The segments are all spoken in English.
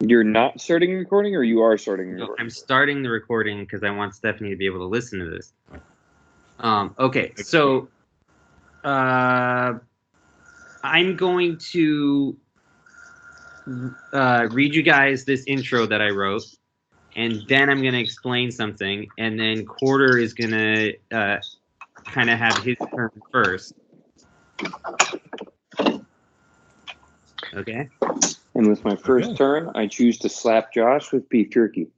You're not starting recording, or you are starting recording? No, I'm starting the recording because I want Stephanie to be able to listen to this. Okay, so I'm going to read you guys this intro that I wrote, and then I'm going to explain something, and then Quarter is going to kind of have his turn first. Okay? And with my first turn, I choose to slap Josh with beef jerky.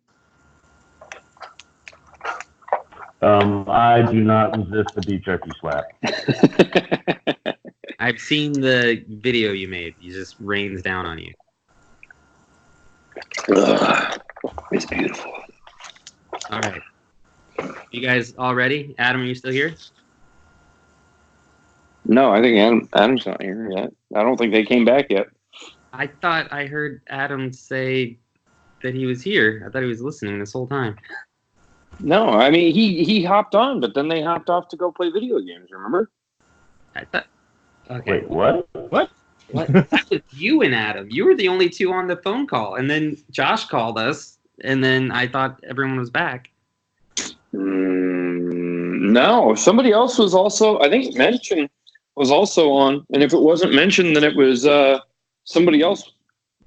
I do not resist the beef jerky slap. I've seen the video you made. He just rains down on you. It's beautiful. All right. You guys all ready? Adam, are you still here? No, I think Adam's not here yet. I don't think they came back yet. I thought I heard Adam say that he was here. I thought he was listening this whole time. No, I mean, he hopped on, but then they hopped off to go play video games, remember? I thought... Okay. Wait, what? What? That was you and Adam. You were the only two on the phone call. And then Josh called us, and then I thought everyone was back. No, somebody else was also, I think Mention was also on. And if it wasn't Mention, then it was somebody else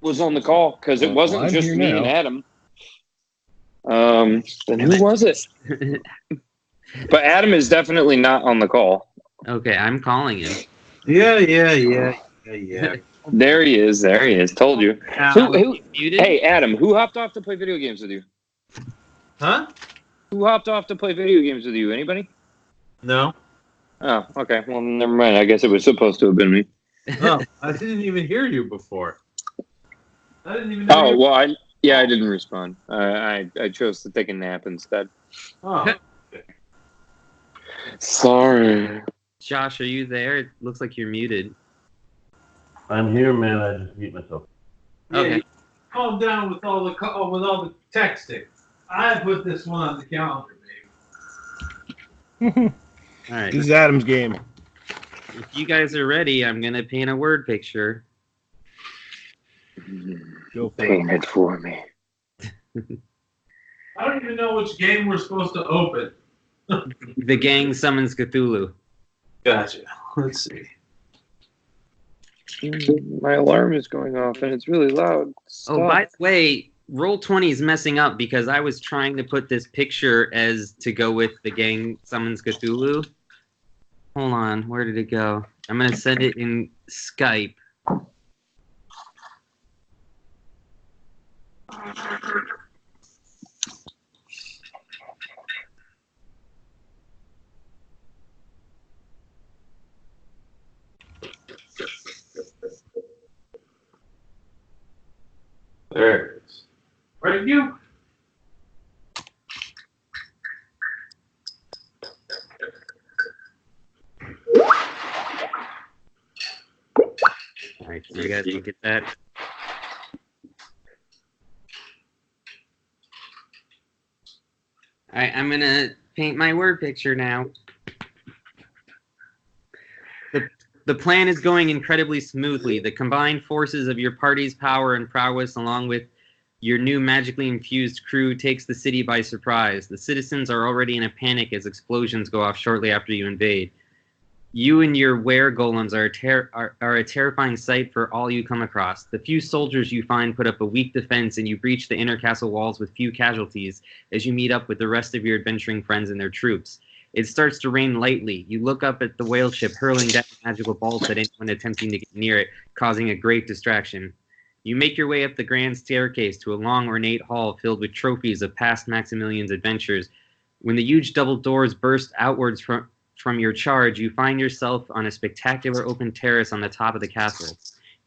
was on the call, because it wasn't just me and Adam. Then who was it? But Adam is definitely not on the call. Okay, I'm calling him. Yeah. There he is. Told you. Who, hey, Adam, who hopped off to play video games with you? Huh? Who hopped off to play video games with you? Anybody? No. Oh, okay. Well, never mind. I guess it was supposed to have been me. No, I didn't even hear you before. I didn't even know. Oh, well, I didn't respond. I chose to take a nap instead. Oh. Sorry. Josh, are you there? It looks like you're muted. I'm here, man. I just mute myself. Okay. Yeah, calm down with all the texting. I put this one on the calendar, baby. All right. This is Adam's game. If you guys are ready, I'm going to paint a word picture. Go for Paint it for me. I don't even know which game we're supposed to open. The gang summons Cthulhu. Gotcha. Let's see. My alarm is going off, and it's really loud. Stop. Oh, by the way, Roll20 is messing up because I was trying to put this picture as to go with the gang summons Cthulhu. Hold on, where did it go? I'm going to send it in Skype. There it is. Where did you? All right, so you guys look at that. All right, I'm going to paint my word picture now. The plan is going incredibly smoothly. The combined forces of your party's power and prowess, along with your new magically infused crew, takes the city by surprise. The citizens are already in a panic as explosions go off shortly after you invade. You and your were-golems are a terrifying sight for all you come across. The few soldiers you find put up a weak defense, and you breach the inner castle walls with few casualties as you meet up with the rest of your adventuring friends and their troops. It starts to rain lightly. You look up at the whale ship hurling down magical bolts at anyone attempting to get near it, causing a great distraction. You make your way up the grand staircase to a long, ornate hall filled with trophies of past Maximilian's adventures. When the huge double doors burst outwards from your charge, you find yourself on a spectacular open terrace on the top of the castle.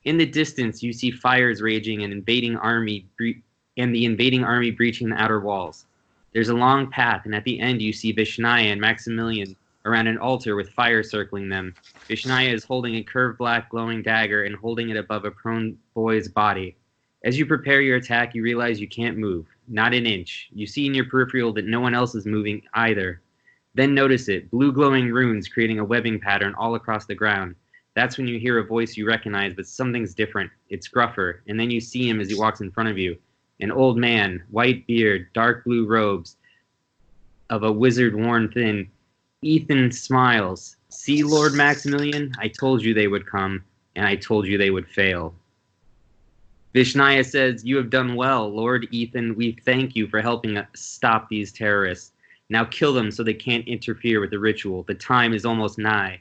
In the distance, you see fires raging and the invading army breaching the outer walls. There's a long path, and at the end you see Vishnaya and Maximilian around an altar with fire circling them. Vishnaya is holding a curved black glowing dagger and holding it above a prone boy's body. As you prepare your attack, you realize you can't move, not an inch. You see in your peripheral that no one else is moving either. Then notice it, blue glowing runes creating a webbing pattern all across the ground. That's when you hear a voice you recognize, but something's different. It's gruffer, and then you see him as he walks in front of you. An old man, white beard, dark blue robes, of a wizard worn thin. Ethan smiles. See, Lord Maximilian? I told you they would come, and I told you they would fail. Vishnaya says, you have done well, Lord Ethan. We thank you for helping us stop these terrorists. Now kill them so they can't interfere with the ritual. The time is almost nigh.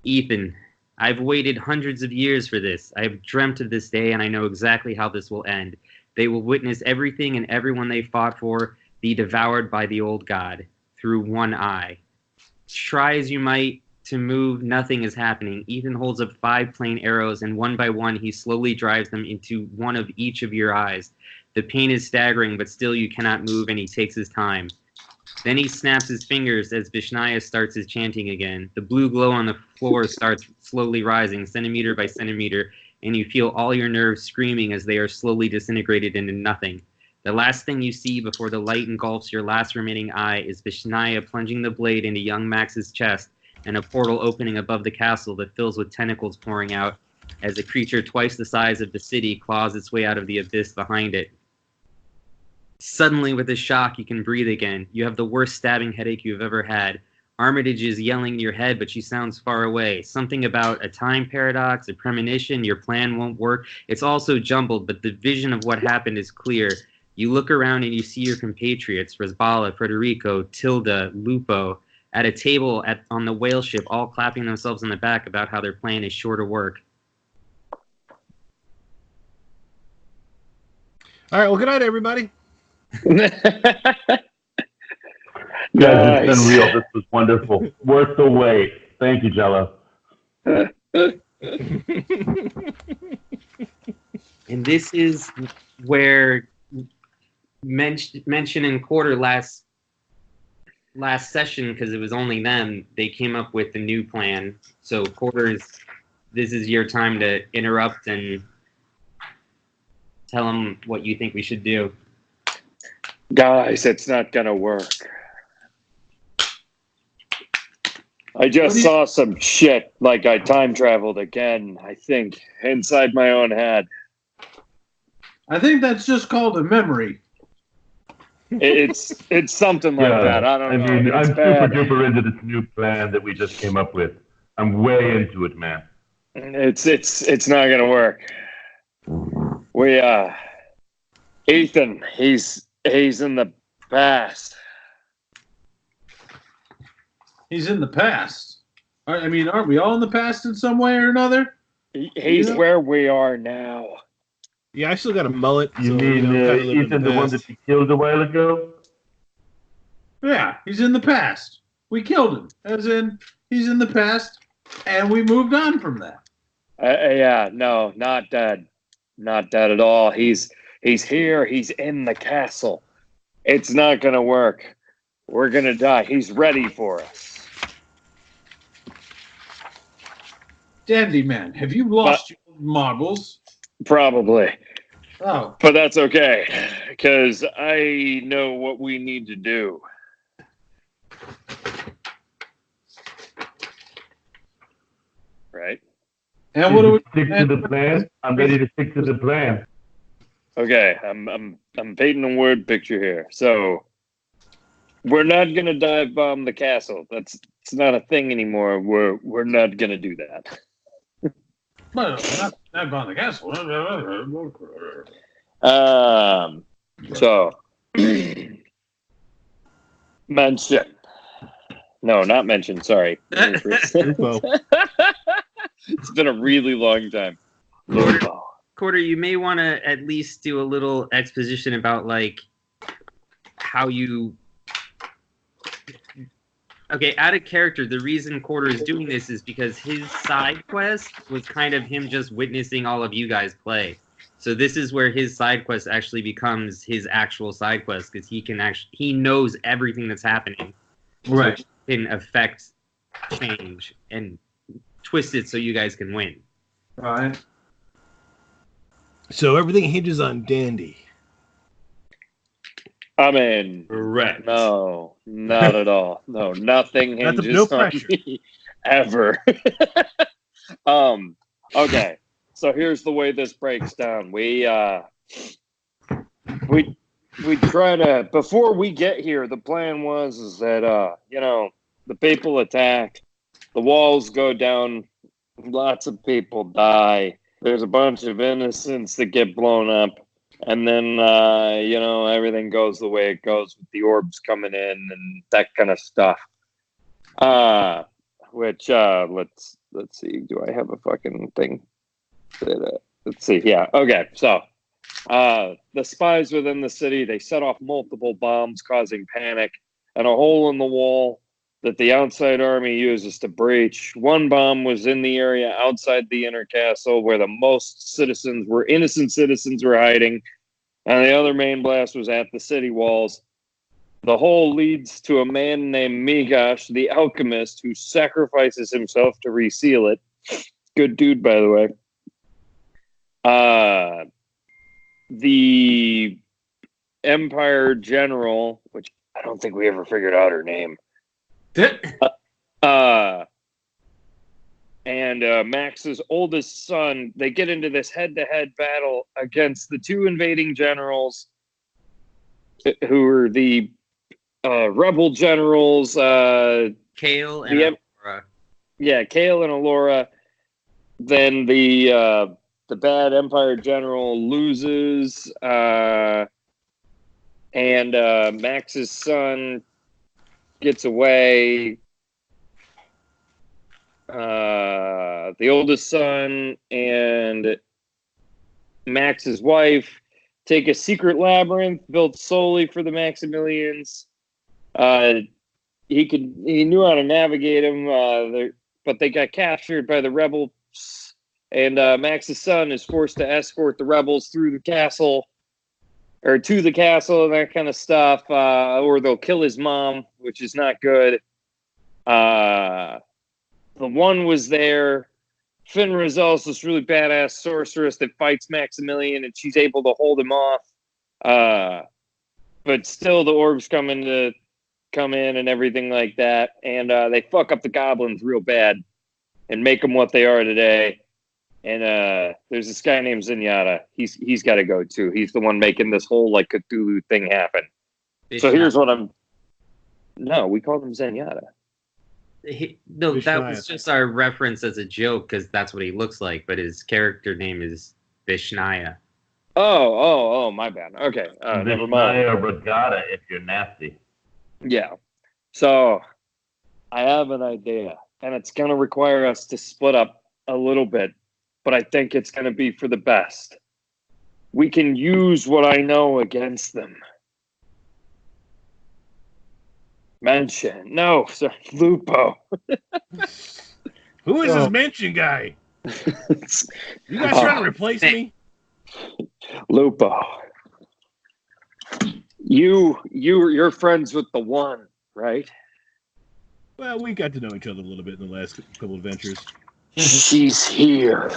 Ethan, I've waited hundreds of years for this. I have dreamt of this day, and I know exactly how this will end. They will witness everything and everyone they fought for be devoured by the old god through one eye. Try as you might to move, nothing is happening. Ethan holds up 5 plain arrows, and one by one he slowly drives them into one of each of your eyes. The pain is staggering, but still you cannot move, and he takes his time. Then he snaps his fingers as Vishnaya starts his chanting again. The blue glow on the floor starts slowly rising, centimeter by centimeter, and you feel all your nerves screaming as they are slowly disintegrated into nothing. The last thing you see before the light engulfs your last remaining eye is Vishnaya plunging the blade into young Max's chest, and a portal opening above the castle that fills with tentacles pouring out as a creature twice the size of the city claws its way out of the abyss behind it. Suddenly, with a shock, you can breathe again. You have the worst stabbing headache you have ever had. Armitage is yelling in your head, but she sounds far away. Something about a time paradox, a premonition, your plan won't work. It's all so jumbled, but the vision of what happened is clear. You look around and you see your compatriots, Razbala, Federico, Tilda, Lupo, at a table on the whale ship, all clapping themselves on the back about how their plan is sure to work. All right, well, good night, everybody. Guys, it's unreal. This was wonderful. Worth the wait. Thank you, Jello. And this is where mention in quarter last session, because it was only them, they came up with the new plan. So this is your time to interrupt and tell them what you think we should do. Guys, it's not gonna work. I just saw some shit like I time traveled again, I think, inside my own head. I think that's just called a memory. It's something like that. I don't know. I'm It's super bad. duper into this new plan that we just came up with. I'm way into it, man. It's not gonna work. We Ethan, he's in the past. He's in the past. I mean, aren't we all in the past in some way or another? He's where we are now. Yeah, I still got a mullet. You so, mean kinda live in Ethan, the one that you killed a while ago? Yeah, he's in the past. We killed him. As in, he's in the past, and we moved on from that. Yeah, no, not dead. Not dead at all. He's here. He's in the castle. It's not going to work. We're going to die. He's ready for us. Dandy man, have you lost your marbles? Probably. Oh. But that's okay, because I know what we need to do. Right? And what do we stick to the plan? I'm ready to stick to the plan. Okay, I'm painting a word picture here. So we're not gonna dive bomb the castle. It's not a thing anymore. We're not gonna do that. Well, not on the castle. So mention. No, not mention. Sorry. It's been a really long time. Quarter, you may want to at least do a little exposition about like how you. Okay, out of character, the reason Quarter is doing this is because his side quest was kind of him just witnessing all of you guys play. So this is where his side quest actually becomes his actual side quest, because he knows everything that's happening. Right. So he can affect change and twist it so you guys can win. Right. So everything hinges on Dandy. I mean, Correct. No, not at all. No, nothing hinges No on pressure. me ever. Okay. So here's the way this breaks down. We try to, before we get here, the plan is that the people attack, the walls go down, lots of people die. There's a bunch of innocents that get blown up, and then everything goes the way it goes with the orbs coming in and that kind of stuff. Which let's see. Do I have a fucking thing? Let's see. Yeah. Okay. So, the spies within the city, they set off multiple bombs, causing panic, and a hole in the wall that the outside army uses to breach. One bomb was in the area outside the inner castle where the most innocent citizens were hiding, and the other main blast was at the city walls. The hole leads to a man named Migash, the alchemist, who sacrifices himself to reseal it. Good dude, by the way. The Empire General, which I don't think we ever figured out her name. And Max's oldest son, they get into this head-to-head battle against the two invading generals, who are the rebel generals. Kale and Alora. Yeah, Kale and Alora. Then the bad Empire General loses, and Max's son gets away. The oldest son and Max's wife take a secret labyrinth built solely for the Maximilians. He knew how to navigate them, but they got captured by the rebels, and Max's son is forced to escort the rebels through the castle, or to the castle, and that kind of stuff, or they'll kill his mom, which is not good. The one was there. Finra's also this really badass sorceress that fights Maximilian, and she's able to hold him off. But still, the orbs come in and everything like that, and they fuck up the goblins real bad and make them what they are today. And there's this guy named Zenyatta. He's got to go too. He's the one making this whole like Cthulhu thing happen. So here's what No, we called him Zenyatta. That was just our reference as a joke because that's what he looks like. But his character name is Vishnaya. Oh, my bad. Okay, never mind. Vishnaya Regatta if you're nasty. Yeah. So I have an idea, and it's going to require us to split up a little bit, but I think it's going to be for the best. We can use what I know against them. No, sorry, Lupo. Who is this mention guy? You guys trying to replace me? Lupo. You're friends with the one, right? Well, we got to know each other a little bit in the last couple of adventures. She's here.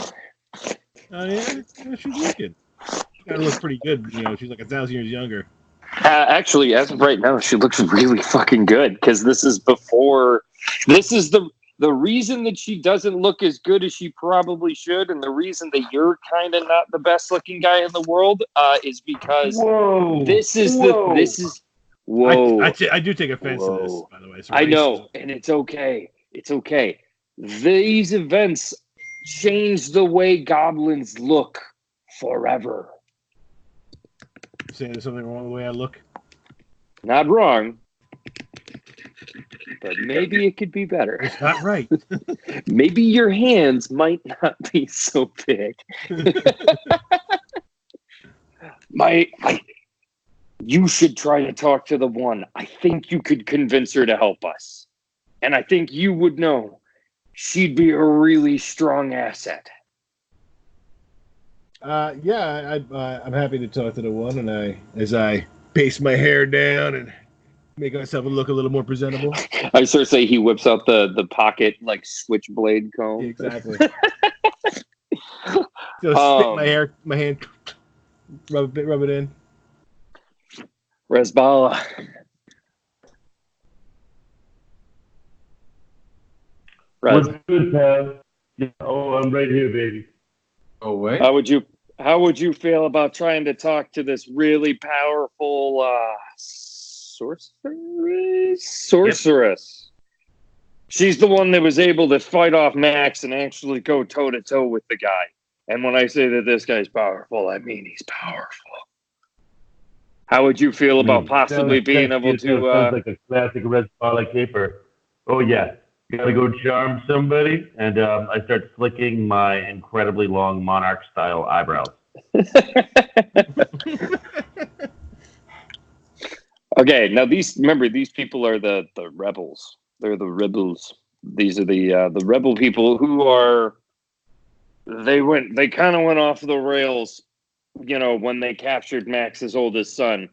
Oh yeah, she's wicked. She gotta look pretty good. She's like 1,000 years younger. Actually, as of right now, she looks really fucking good because this is before. This is the reason that she doesn't look as good as she probably should, and the reason that you're kind of not the best looking guy in the world is because this is. Whoa! I do take offense to this, by the way. I know, and it's okay. It's okay. These events change the way goblins look forever. Saying there's something wrong with the way I look? Not wrong, but maybe it could be better. It's not right. Maybe your hands might not be so big. You should try to talk to the one. I think you could convince her to help us. And I think you would know she'd be a really strong asset. Yeah, I'm happy to talk to the one, and as I pace my hair down and make myself look a little more presentable. I sort of say he whips out the pocket like switchblade comb. Exactly. So stick my hand, rub it in. Resbala. What's good, Kev? Yeah. Oh, I'm right here, baby. Oh wait. How would you feel about trying to talk to this really powerful sorceress? She's the one that was able to fight off Max and actually go toe to toe with the guy. And when I say that this guy's powerful, I mean he's powerful. How would you feel about possibly being able to? Sounds like a classic Resbala caper. Oh yeah, you gotta go charm somebody, and I start flicking my incredibly long monarch-style eyebrows. Okay, now these people are the rebels. They're the rebels. These are the rebel people who are. They kind of went off the rails, when they captured Max's oldest son,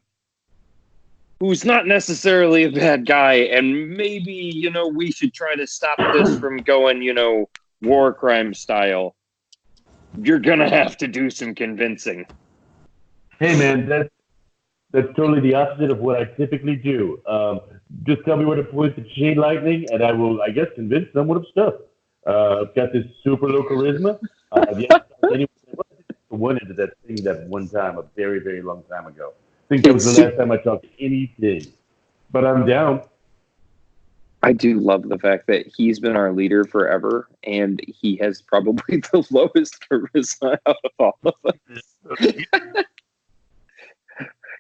who's not necessarily a bad guy, and maybe we should try to stop this from going war crime style. You're gonna have to do some convincing. Hey man, that's totally the opposite of what I typically do. Just tell me where to point the chain lightning, and I will, I guess, convince someone of stuff. I've got this super low charisma. One into that thing that one time, a very, very long time ago. I think that was the last time I talked to anything. But I'm down. I do love the fact that he's been our leader forever, and he has probably the lowest charisma out of all of us.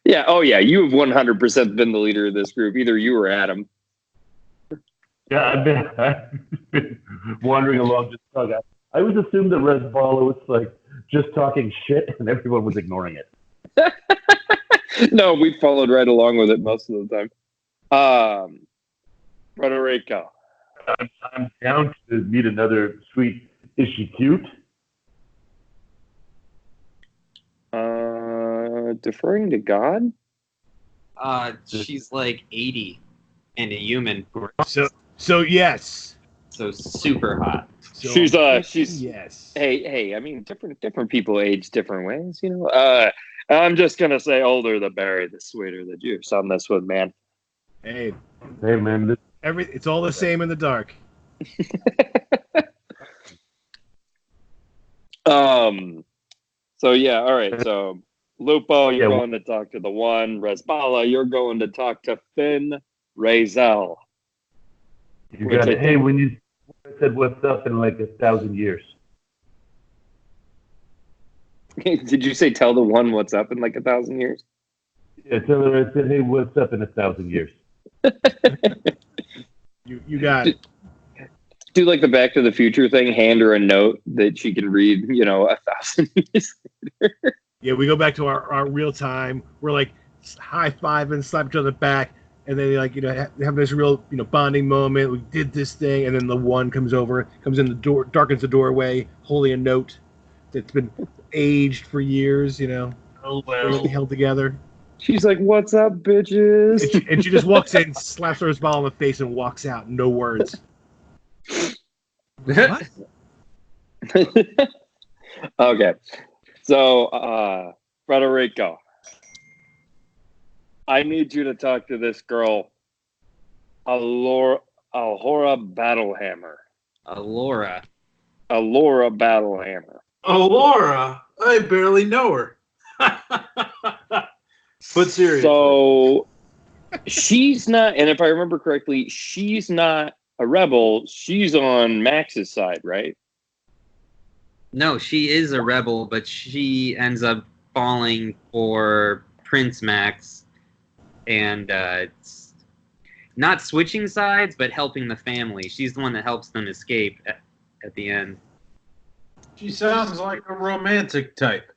Yeah. Oh, yeah. You have 100% been the leader of this group. Either you or Adam. Yeah, I've been wandering along just talking. I always assumed that Resbala was like just talking shit, and everyone was ignoring it. No, we followed right along with it most of the time. Roderico. I'm down to meet another sweet. Is she cute? Deferring to God? She's like 80 and a human. So yes. So super hot. So she's yes. Hey, I mean different people age different ways, I'm just gonna say older the berry, the sweeter the juice on this one, man. Hey man, it's all the same in the dark. So yeah, all right. So Lupo, you're going to talk to the one. Resbala, you're going to talk to Finn Razel. You got it. Hey, when you said what's up in like 1,000 years. Did you say tell the one what's up in like 1,000 years? Yeah, tell her I said, hey, what's up in 1,000 years? You got it. Do like the Back to the Future thing, hand her a note that she can read, 1,000 years later. Yeah, we go back to our real time. We're like high-fiving, slap each other back, and then have this real bonding moment. We did this thing, and then the one comes over, comes in the door, darkens the doorway, holding a note that's been aged for years. Oh well, held together. She's like, "What's up, bitches?" And she just walks in, slaps her ball in the face, and walks out. No words. What? Okay. So, Frederico, I need you to talk to this girl, Alhora Battlehammer. Alhora Battlehammer. Alhora? I barely know her. But seriously. So, she's not, and if I remember correctly, she's not a rebel. She's on Max's side, right? No, she is a rebel, but she ends up falling for Prince Max and not switching sides, but helping the family. She's the one that helps them escape at the end. She sounds like a romantic type.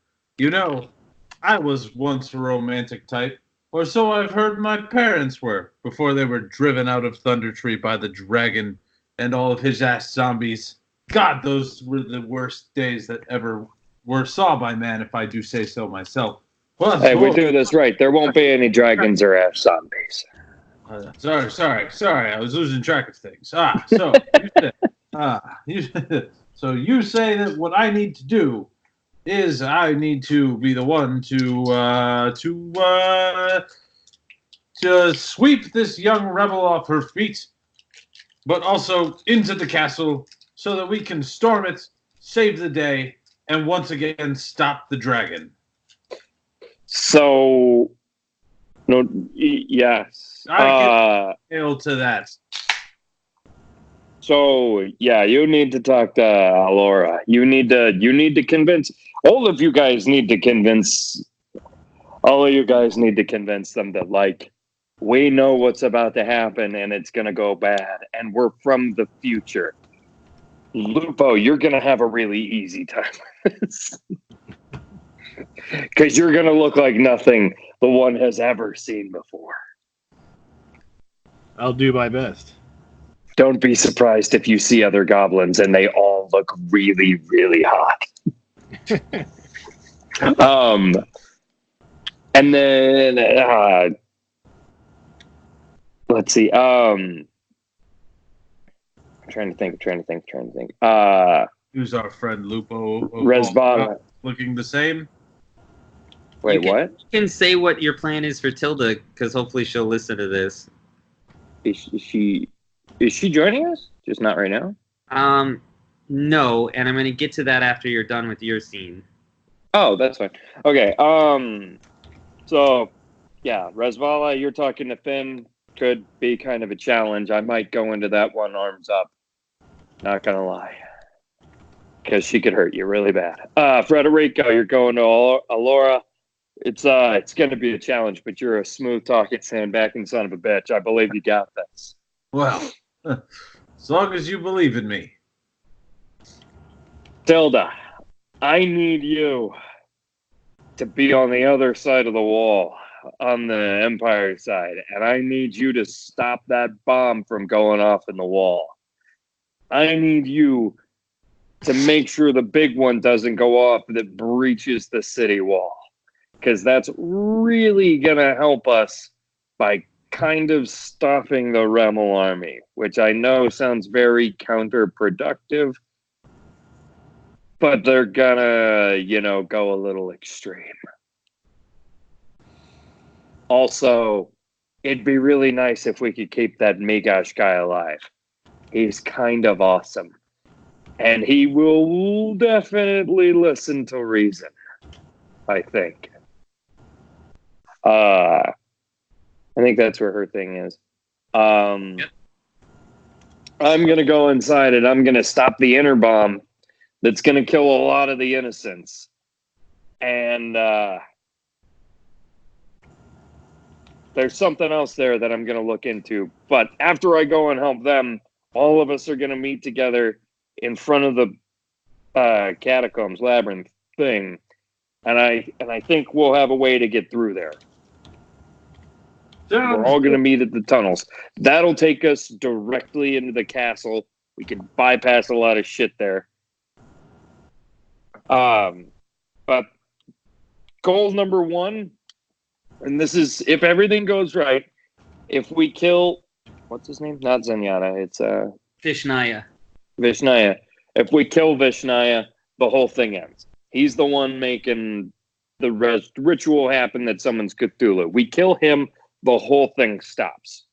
I was once a romantic type, or so I've heard my parents were, before they were driven out of Thunder Tree by the dragon and all of his ass zombies. God, those were the worst days that ever were saw by man, if I do say so myself. Well, hey, we do this right. There won't be any dragons or ass zombies. Sorry. I was losing track of things. So you say that what I need to do is I need to be the one to sweep this young rebel off her feet, but also into the castle so that we can storm it, save the day, and once again stop the dragon. So, no, yes. I can hail to that. So, yeah, you need to talk to Laura. You need to convince all of you guys need to convince them that, like, we know what's about to happen and it's going to go bad and we're from the future. Lupo, you're going to have a really easy time with this. Because you're going to look like nothing the one has ever seen before. I'll do my best. Don't be surprised if you see other goblins and they all look really, really hot. And then let's see. I'm trying to think. Who's our friend Lupo? Resbala. Looking the same? Wait, what? You can say what your plan is for Tilda, because hopefully she'll listen to this. Is she joining us? Just not right now? No, and I'm going to get to that after you're done with your scene. Oh, that's fine. Okay, so, yeah, Resvala, you're talking to Finn. Could be kind of a challenge. I might go into that one arms up. Not gonna lie. Because she could hurt you really bad. Frederico, you're going to Alora. It's gonna be a challenge, but you're a smooth talking, sandbagging son of a bitch. I believe you got this. Well, as long as you believe in me. Tilda, I need you to be on the other side of the wall, on the Empire side, and I need you to stop that bomb from going off in the wall. I need you to make sure the big one doesn't go off that breaches the city wall, because that's really going to help us by kind of stopping the Remel army, which I know sounds very counterproductive, but they're gonna, go a little extreme. Also, it'd be really nice if we could keep that Migash guy alive. He's kind of awesome. And he will definitely listen to reason, I think. I think that's where her thing is. I'm going to go inside and I'm going to stop the inner bomb that's going to kill a lot of the innocents. And there's something else there that I'm going to look into. But after I go and help them, all of us are going to meet together in front of the catacombs, labyrinth thing. And I think we'll have a way to get through there. We're all going to meet at the tunnels. That'll take us directly into the castle. We can bypass a lot of shit there. But goal number one, and this is if everything goes right, if we kill, what's his name? Not Zenyatta, it's Vishnaya. Vishnaya. If we kill Vishnaya, the whole thing ends. He's the one making the ritual happen that summons Cthulu. We kill him, the whole thing stops.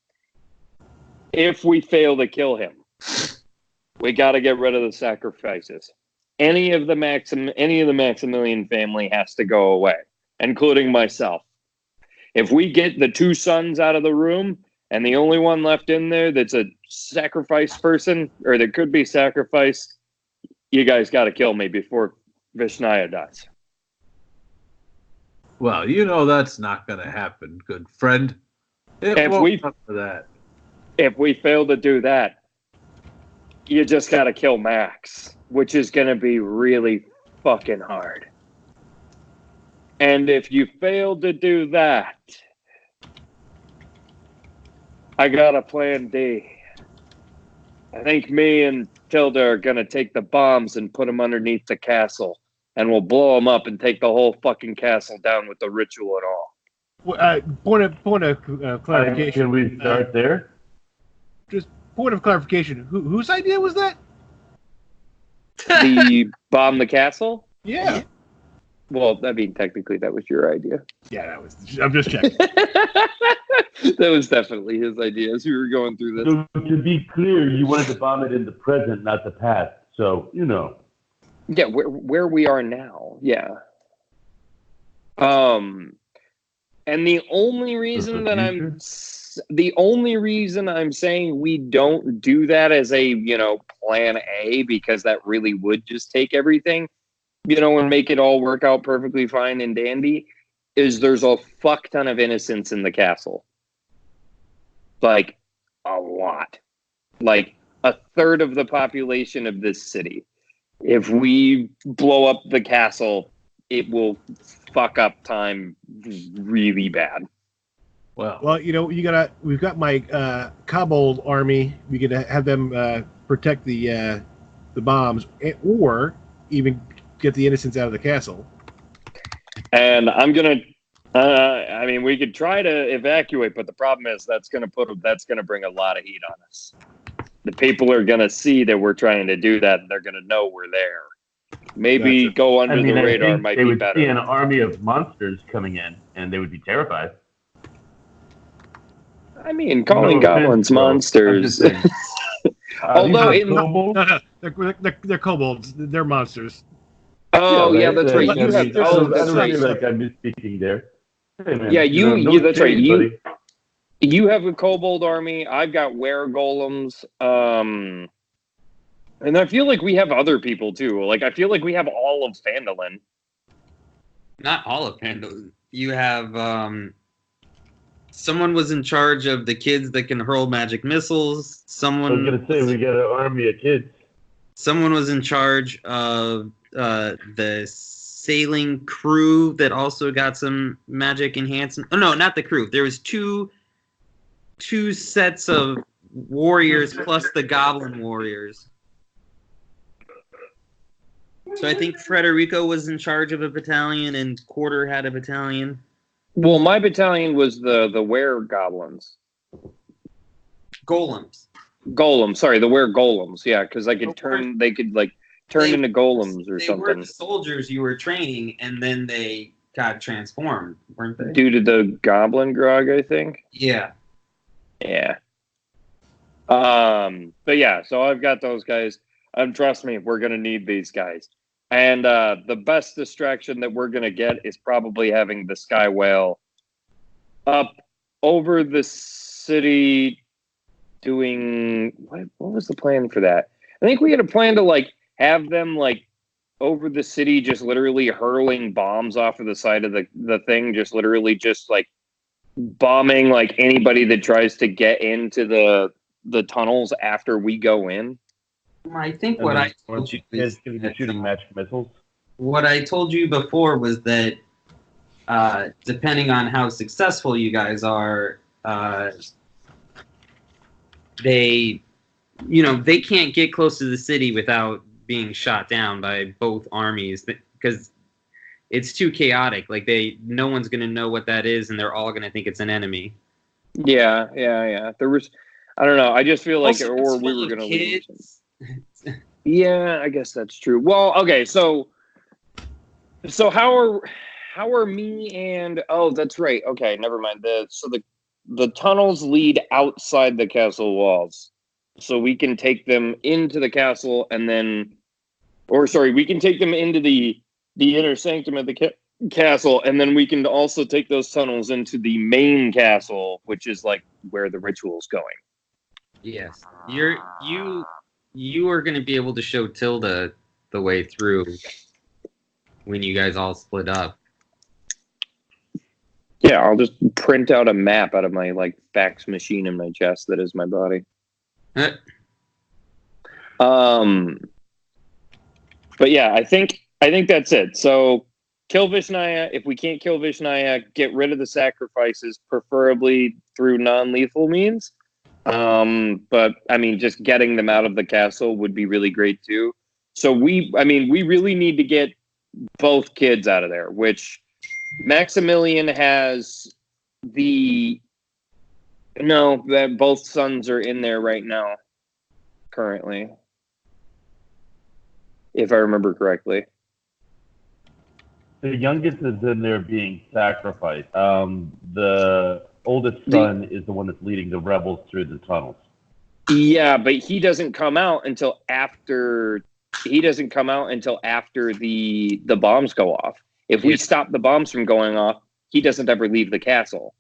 If we fail to kill him, we got to get rid of the sacrifices. Any of the Maximilian family has to go away, including myself. If we get the two sons out of the room and the only one left in there that's a sacrificed person, or that could be sacrificed, you guys got to kill me before Vishnaya dies. Well, that's not going to happen, good friend. If we fail to do that, you just got to kill Max, which is going to be really fucking hard. And if you fail to do that, I got a plan D. I think me and Tilda are going to take the bombs and put them underneath the castle, and we'll blow them up and take the whole fucking castle down with the ritual and all. Point of clarification. Can we start there? Just point of clarification. Whose idea was that? The bomb the castle? Yeah. Well, I mean, technically, that was your idea. Yeah, I'm just checking. That was definitely his idea as we were going through this. So, to be clear, you wanted to bomb it in the present, not the past. So, you know. Yeah, where we are now. Yeah. And the only reason I'm saying we don't do that as a, plan A, because that really would just take everything, and make it all work out perfectly fine and dandy, is there's a fuck ton of innocents in the castle. Like, a lot. Like, a third of the population of this city. If we blow up the castle, it will fuck up time really bad. Well, we've got my kobold army. We could have them protect the bombs, or even get the innocents out of the castle. And I'm gonna, we could try to evacuate, but the problem is that's gonna bring a lot of heat on us. The people are gonna see that we're trying to do that, and they're gonna know we're there. Maybe go under the radar might be better. They would see an army of monsters coming in, and they would be terrified. Calling goblins monsters. Although they're kobolds, they're monsters. Oh yeah, that's right. I'm misspeaking there. Hey, man, that's right. You have a kobold army. I've got were-golems. And I feel like we have other people too. Like, I feel like we have all of Phandalin. Not all of Phandalin. You have someone was in charge of the kids that can hurl magic missiles. I was gonna say we got an army of kids. Someone was in charge of the sailing crew that also got some magic enhancement. Oh no, not the crew. There was two sets of warriors plus the goblin warriors. So I think Frederico was in charge of a battalion, and Quarter had a battalion. Well, my battalion was the were-goblins. Golems. Sorry, the were-golems. Yeah, because they could turn into golems or something. They were the soldiers you were training, and then they got transformed, weren't they? Due to the goblin grog, I think. Yeah. Yeah. But yeah, so I've got those guys. Trust me, we're gonna need these guys. And the best distraction that we're gonna get is probably having the Sky Whale up over the city doing what was the plan for that? I think we had a plan to have them over the city, just literally hurling bombs off of the side of the thing, just literally bombing anybody that tries to get into the tunnels after we go in. I think what I told you is shooting magic missiles. What I told you before was that depending on how successful you guys are, they can't get close to the city without being shot down by both armies because it's too chaotic. No one's gonna know what that is, and they're all gonna think it's an enemy. Yeah. There was, I don't know. I just feel like, also, or we were gonna lose. Yeah, I guess that's true. Well, okay, so how are me and that's right. Okay, never mind. The tunnels lead outside the castle walls, so we can take them into the castle we can take them into the inner sanctum of the castle, and then we can also take those tunnels into the main castle, which is where the ritual's going. Yes, you are going to be able to show Tilda the way through when you guys all split up. Yeah, I'll just print out a map out of my fax machine in my chest that is my body. But yeah, I think that's it. So kill Vishnaya. If we can't kill Vishnaya, get rid of the sacrifices, preferably through non-lethal means. But just getting them out of the castle would be really great too. So we really need to get both kids out of there, which Maximilian has that both sons are in there right now, currently. If I remember correctly. The youngest is in there being sacrificed. The oldest son is the one that's leading the rebels through the tunnels. Yeah, but he doesn't come out until after he doesn't come out until after the bombs go off. If we stop the bombs from going off, he doesn't ever leave the castle.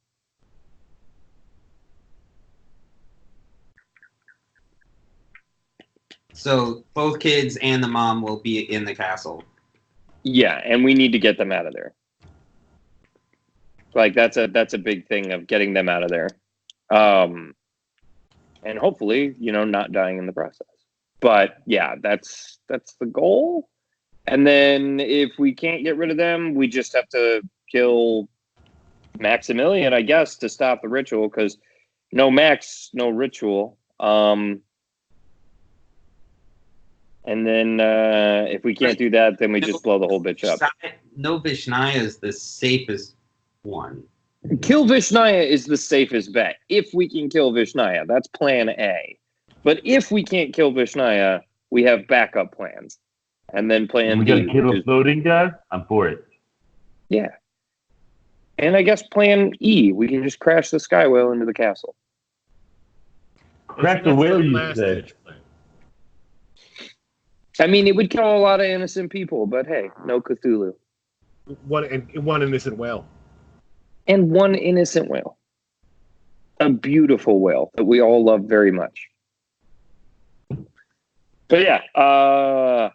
So both kids and the mom will be in the castle. Yeah, and we need to get them out of there. Like that's a big thing of getting them out of there. And hopefully, not dying in the process. But yeah, that's the goal. And then if we can't get rid of them, we just have to kill Maximilian, I guess, to stop the ritual, because no Max, no ritual. And then if we can't do that, then we just blow the whole bitch up. No Vishnaya is the safest one. Kill Vishnaya is the safest bet. If we can kill Vishnaya, that's plan A. But if we can't kill Vishnaya, we have backup plans. And then plan B. We gotta kill a floating guy? I'm for it. Yeah. And I guess plan E, we can just crash the Sky Whale into the castle. Crash the whale, you say? I mean, it would kill a lot of innocent people, but hey, no Cthulhu. One innocent whale. And one innocent whale. A beautiful whale that we all love very much. But yeah,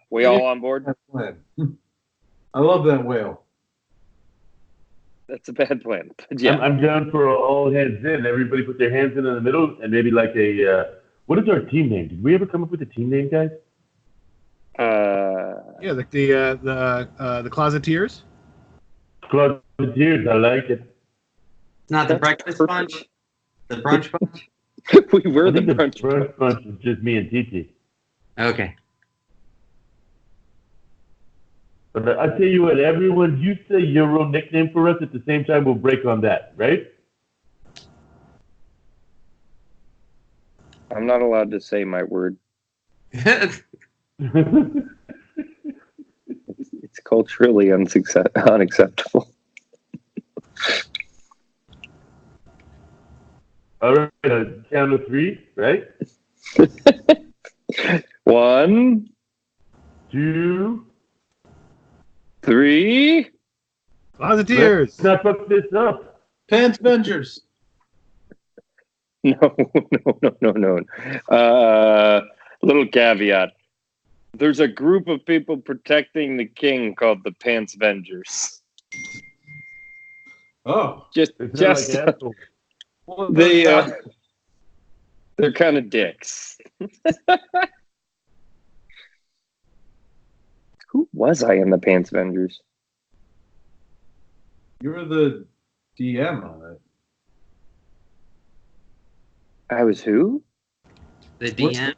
we all on board? I love that whale. That's a bad plan. But yeah. I'm down for all hands in. Everybody put their hands in the middle, and maybe like what is our team name? Did we ever come up with a team name, guys? Yeah, the Closeteers. Closeteers, I like it. It's not the breakfast bunch? The brunch bunch? We were the brunch bunch is just me and Titi. Okay. But I tell you what, everyone, you say your real nickname for us. At the same time, we'll break on that, right? I'm not allowed to say my word. It's culturally unacceptable. All right, count of three, right? 1, 2, 3. Closeteers. Let's not fuck this up. Pants Vengers. No. Little caveat. There's a group of people protecting the king called the Pants Vengers. Oh. Just like they're kind of dicks. Who was I in the Pants Vengers? You were the DM on it. I was who? The DM.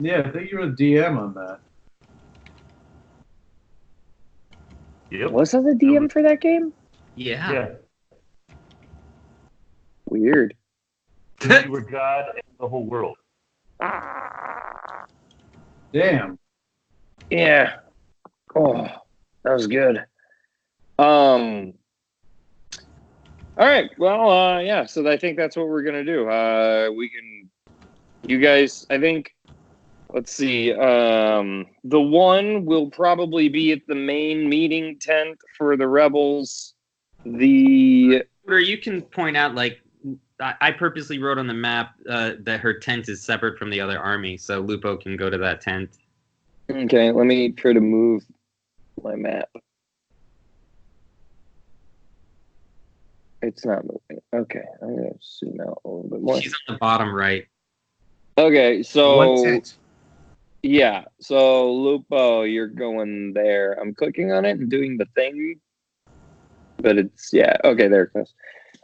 Yeah, I think you were the DM on that. Yep. Was I the DM for that game? Yeah. Weird. You were God and the whole world. Damn. Yeah. Oh, that was good. All right. Well, yeah. So I think that's what we're gonna do. You guys. I think. Let's see. The one will probably be at the main meeting tent for the rebels. Or you can point out, like, I purposely wrote on the map that her tent is separate from the other army, so Lupo can go to that tent. Okay, let me try to move my map. It's not moving. Okay, I'm going to zoom out a little bit more. She's on the bottom right. Okay, so... One tent. Yeah, so Lupo, you're going there. I'm clicking on it and doing the thing. But it's... Yeah, okay, there it goes.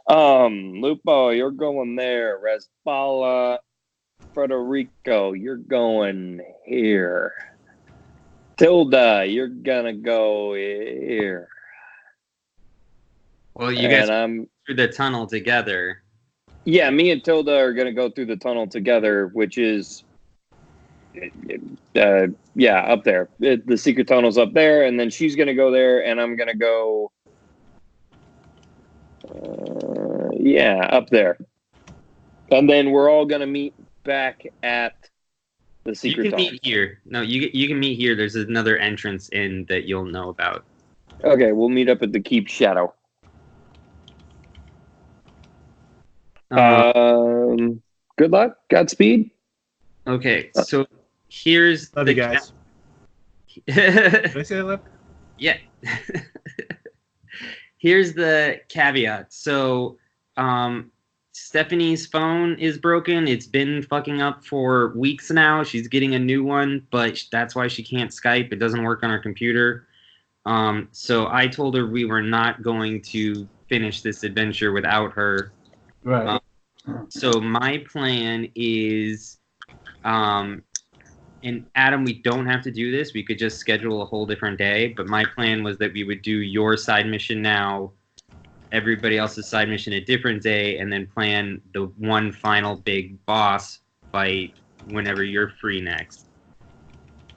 Lupo, you're going there. Resbala, Federico, you're going here. Tilda, you're gonna go here. Well, you guys through the tunnel together. Yeah, me and Tilda are gonna go through the tunnel together, which is, up there. The secret tunnel's up there, and then she's gonna go there, and I'm gonna go, up there. And then we're all gonna meet back at The secret You can tunnel. meet here. No, you can meet here. There's another entrance in that you'll know about. Okay, we'll meet up at the Keep Shadow. Good luck. Godspeed. Okay, so here's Love the you guys. Did I say that, love? Yeah. Here's the caveat. So, Stephanie's phone is broken. It's been fucking up for weeks now. She's getting a new one, but that's why she can't Skype. It doesn't work on her computer. So I told her we were not going to finish this adventure without her. Right. So my plan is, and Adam, we don't have to do this. We could just schedule a whole different day. But my plan was that we would do your side mission now, everybody else's side mission a different day, and then plan the one final big boss fight whenever you're free next.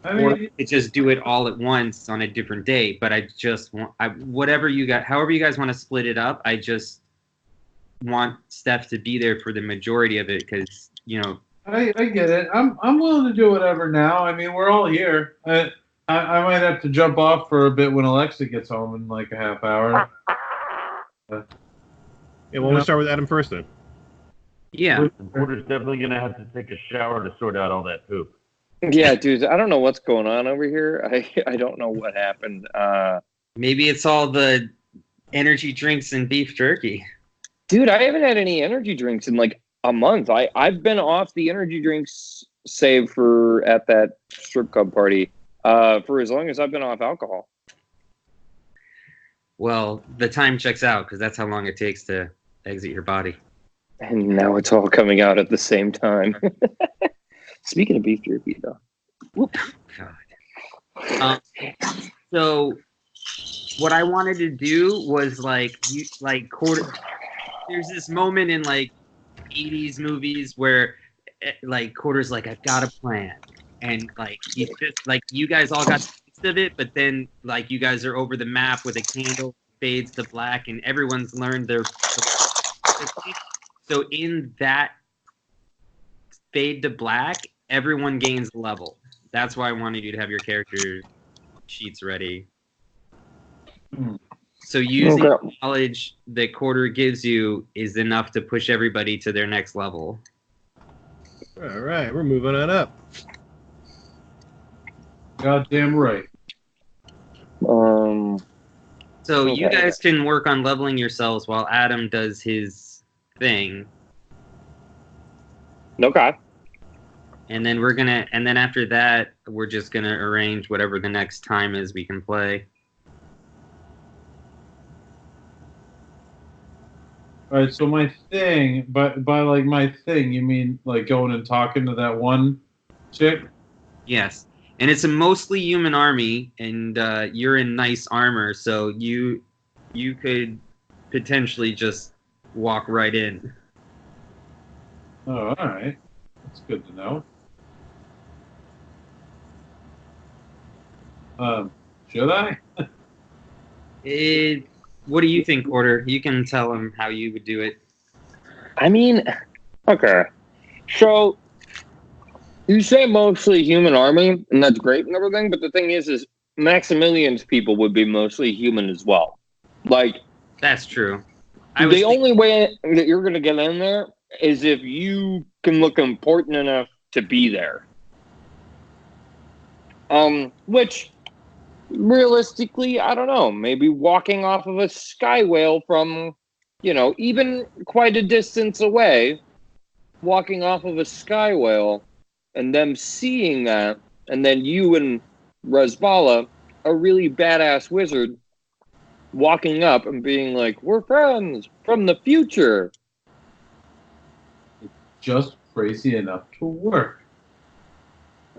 I mean, Or we could just do it all at once on a different day. But I just want, whatever you got, however you guys want to split it up. I just want Steph to be there for the majority of it because, you know. I get it. I'm willing to do whatever now. I mean, we're all here. I might have to jump off for a bit when Alexa gets home in like a half hour. Yeah, well, we'll start with Adam first then. Yeah. Porter's definitely going to have to take a shower to sort out all that poop. Yeah, dude, I don't know what's going on over here. I don't know what happened. Maybe it's all the energy drinks and beef jerky. Dude, I haven't had any energy drinks in like a month. I've been off the energy drinks save for at that strip club party for as long as I've been off alcohol. Well, the time checks out because that's how long it takes to exit your body. And now it's all coming out at the same time. Speaking of beef jerky, though. Whoop. God. So what I wanted to do was quarter. There's this moment in like 80s movies where like Quarter's like, I've got a plan, and like he's just like, you guys all got the taste of it, but then like you guys are over the map with a candle, fades to black, and everyone's learned their. So in that fade to black, everyone gains a level. That's why I wanted you to have your character sheets ready. So using the knowledge that Quarter gives you is enough to push everybody to their next level. All right, we're moving on up. Goddamn right. So you guys can work on leveling yourselves while Adam does his thing. Okay. And then after that, we're just gonna arrange whatever the next time is we can play. All right, so my thing, by like my thing, you mean like going and talking to that one chick? Yes. And it's a mostly human army, and you're in nice armor, so you could potentially just walk right in. Oh, all right. That's good to know. Should I? What do you think, Quarter? You can tell him how you would do it. I mean, okay. So you say mostly human army, and that's great and everything, but the thing is Maximilian's people would be mostly human as well. Like, that's true. The only way that you're going to get in there is if you can look important enough to be there. Which, realistically, I don't know. Maybe walking off of a sky whale from, even quite a distance away, walking off of a sky whale, and them seeing that, and then you and Resbala, a really badass wizard, walking up and being like, we're friends from the future. Just crazy enough to work.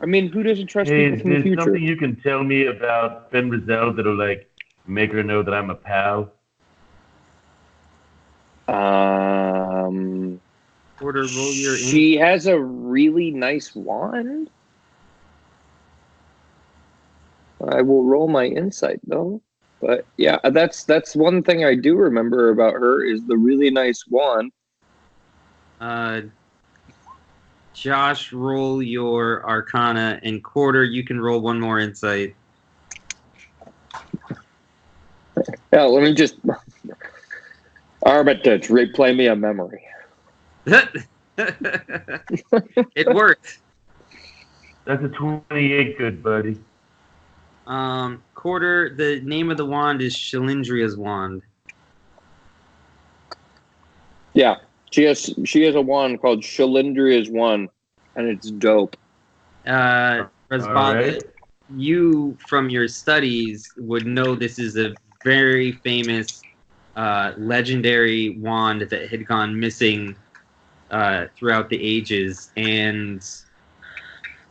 I mean, who doesn't trust people from the future? Is something you can tell me about Ben Rizal that'll, like, make her know that I'm a pal? Quarter, roll your she has a really nice wand. I will roll my insight, though. But, yeah, that's one thing I do remember about her is the really nice wand. Josh, roll your Arcana, and Quarter, you can roll one more Insight. Yeah, let me just... Armitage, replay me a memory. It worked. That's a 28, good buddy. Quarter, the name of the wand is Shalindria's wand. Yeah, she has a wand called Shalindria's wand, and it's dope. Rasbala, right. you from your studies would know this is a very famous legendary wand that had gone missing throughout the ages, and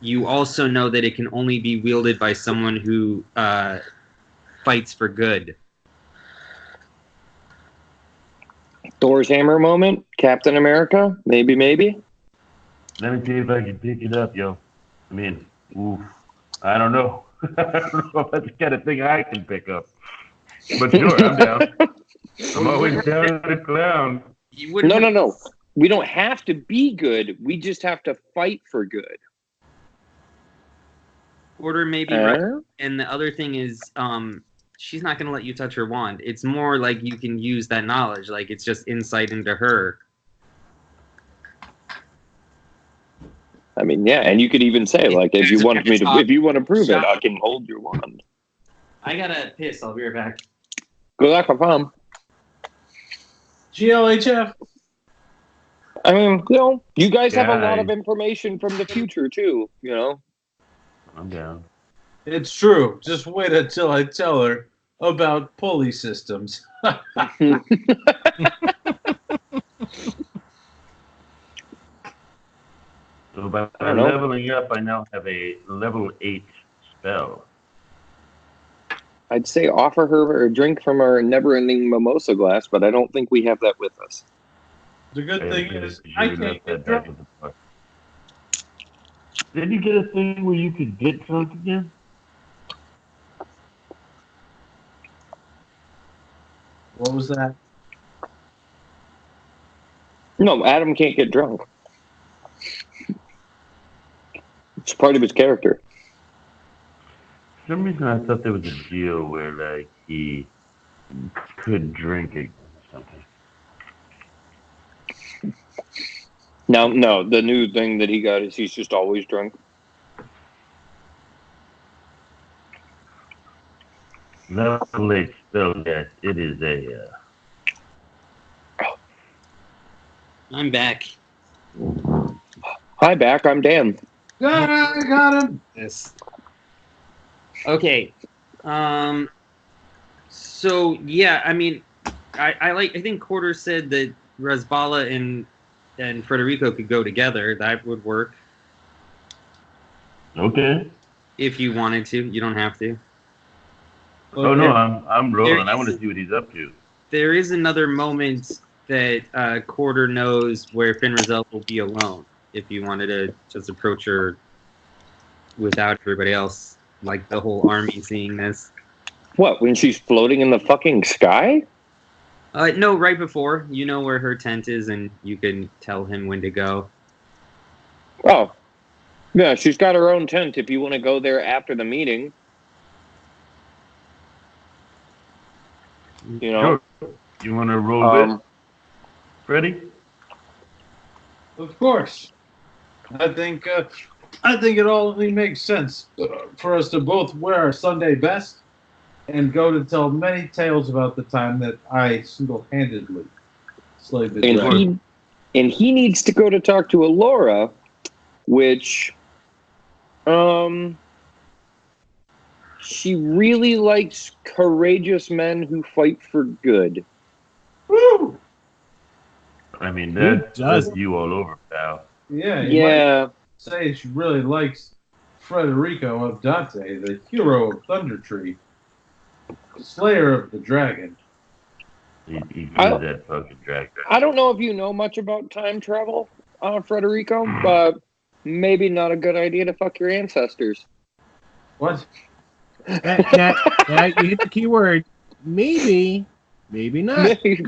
you also know that it can only be wielded by someone who fights for good. Thor's hammer moment, Captain America, maybe. Let me see if I can pick it up, yo. I mean, oof. I don't know. I don't know if that's the kind of thing I can pick up. But sure, I'm down. I'm always down to clown. No. We don't have to be good. We just have to fight for good. Quarter maybe right. And the other thing is, she's not going to let you touch her wand. It's more like you can use that knowledge. Like, it's just insight into her. I mean, yeah, and you could even say, like, if you want to prove it, I can hold your wand. I gotta piss. I'll be right back. Good luck, Pom. GLHF. I mean, you know, you guys have a lot of information from the future too. You know. I'm down. It's true. Just wait until I tell her about pulley systems. So by leveling up, I now have a level 8 spell. I'd say offer her a drink from our never-ending mimosa glass, but I don't think we have that with us. The good thing is, I can't get drunk. Did you get a thing where you could get drunk again? What was that? No, Adam can't get drunk. It's part of his character. For some reason, I thought there was a deal where, like, he could drink it or something. No, the new thing that he got is he's just always drunk. Level 8 spell, yes, it is a... I'm back. Hi, back. I'm Dan. I got him. Yes. Okay. So yeah, I mean, I think Quarter said that Rasbala and Federico could go together. That would work. Okay. If you wanted to, you don't have to. Oh no, I'm rolling. I want to see what he's up to. There is another moment that Quarter knows where Finrazel will be alone. If you wanted to just approach her without everybody else, like the whole army seeing this. What, when she's floating in the fucking sky? No, right before. You know where her tent is, and you can tell him when to go. Oh. Yeah, she's got her own tent if you want to go there after the meeting. You know? Sure. You want to roll with Freddie? Of course. I think it only makes sense for us to both wear our Sunday best and go to tell many tales about the time that I single-handedly slayed the dragon. And he needs to go to talk to Alora, which, she really likes courageous men who fight for good. Woo! I mean, that's you all over, pal. Yeah. Yeah. Say she really likes Federico of Dante, the hero of Thunder Tree, slayer of the dragon. He feels that fucking dragon. I don't know if you know much about time travel, Federico, but maybe not a good idea to fuck your ancestors. What? Now you hit the key word. Maybe not. Maybe.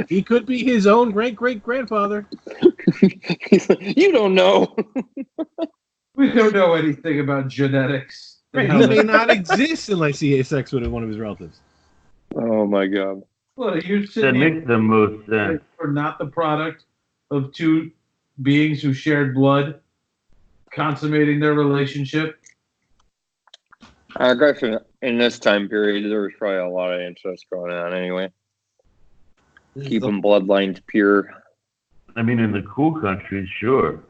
He could be his own great-great-grandfather. You don't know. We don't know anything about genetics. Right, he may not exist unless he has sex with one of his relatives. Oh my god. Well, you That makes the most sense. Are not the product of two beings who shared blood, consummating their relationship. I guess in this time period, there was probably a lot of incest going on anyway. Keeping bloodlines pure. I mean, in the cool countries, sure.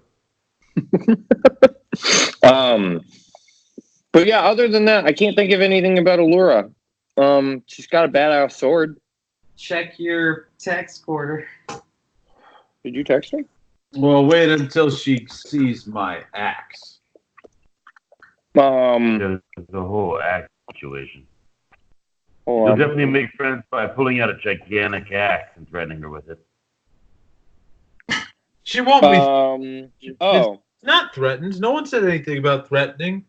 But yeah, other than that, I can't think of anything about Allura. She's got a badass sword. Check your text quarter. Did you text her? Well, wait until she sees my axe. The whole axe situation. You'll definitely make friends by pulling out a gigantic axe and threatening her with it. She won't be. It's not threatened. No one said anything about threatening.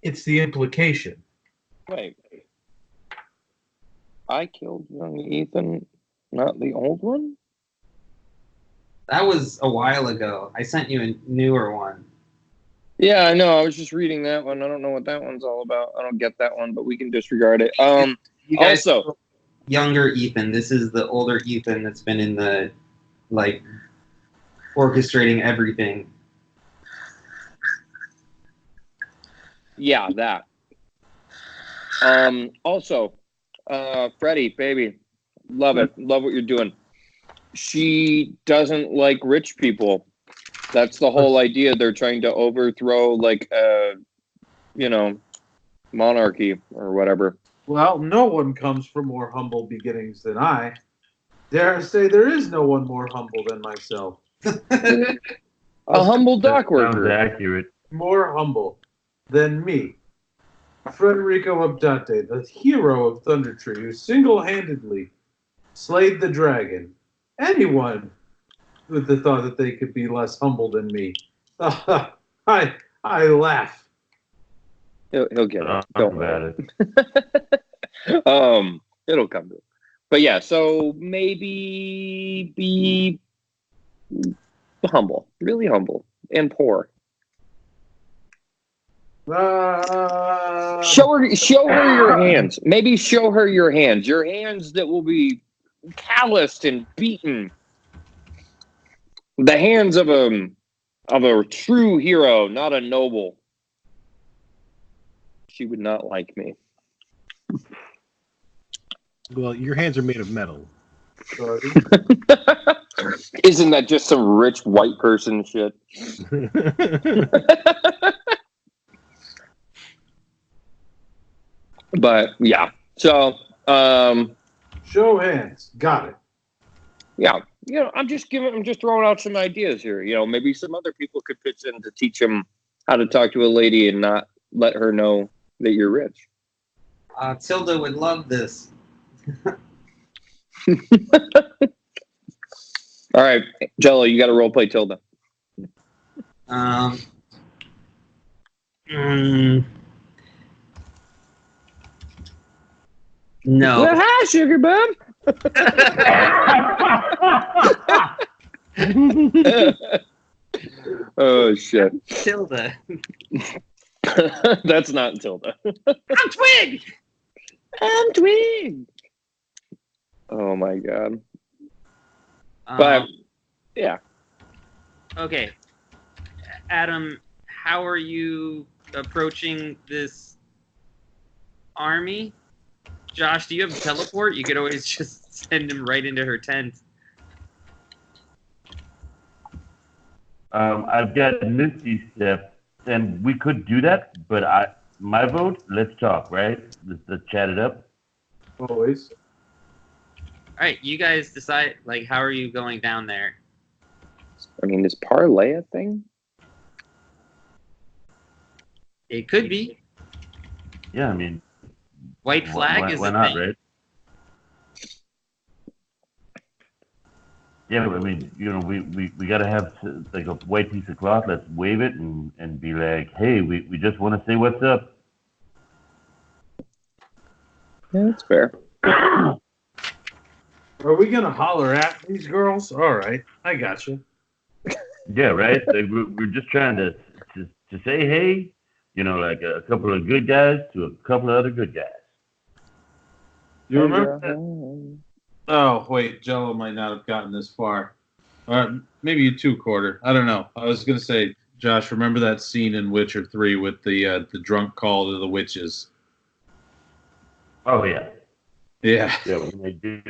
It's the implication. Wait. I killed young Ethan, not the old one? That was a while ago. I sent you a newer one. Yeah, I know. I was just reading that one. I don't know what that one's all about. I don't get that one, but we can disregard it. You guys Also, younger Ethan. This is the older Ethan that's been in the, like, orchestrating everything. Yeah, that. Also, Freddie, baby, love it. Love what you're doing. She doesn't like rich people. That's the whole idea. They're trying to overthrow, like, monarchy or whatever. Well, no one comes from more humble beginnings than I. Dare I say there is no one more humble than myself. A humble dock worker. Sounds accurate. More humble than me. Federico Abdante, the hero of Thunder Tree, who single-handedly slayed the dragon. Anyone with the thought that they could be less humble than me. I laugh. He'll get it. Don't worry. It'll come to it. But yeah, so maybe be humble, really humble, and poor. Show her your hands. Maybe show her your hands. Your hands that will be calloused and beaten. The hands of a true hero, not a noble. She would not like me. Well, your hands are made of metal. Isn't that just some rich white person shit? But yeah, so show hands. Got it. Yeah, I'm just throwing out some ideas here. Maybe some other people could pitch in to teach them how to talk to a lady and not let her know that you're rich. Tilda would love this. All right, Jello, you got to role play Tilda. No. Well, hi, sugar bum. Oh shit. Tilda. That's not Tilda. I'm Twig. I'm Twig. Oh my god. But yeah. Okay. Adam, how are you approaching this army? Josh, do you have a teleport? You could always just send him right into her tent. I've got Misty Step, and we could do that, but my vote, let's talk, right? Let's chat it up. Always. All right, you guys decide, how are you going down there? I mean, is parlay a thing? It could be. Yeah, I mean, White flag is why a not, thing. right? Yeah, I mean, we got to have like a white piece of cloth. Let's wave it and be like, hey, we just want to say what's up. Yeah, that's fair. Are we going to holler at these girls? All right. I got you. Yeah, right. Like we're just trying to say hey, like a couple of good guys to a couple of other good guys. You remember that? Oh, wait, Jello might not have gotten this far. Or maybe you 2/4. I don't know. I was going to say, Josh, remember that scene in Witcher 3 with the drunk call to the witches? Oh, yeah. Yeah. Yeah, when they do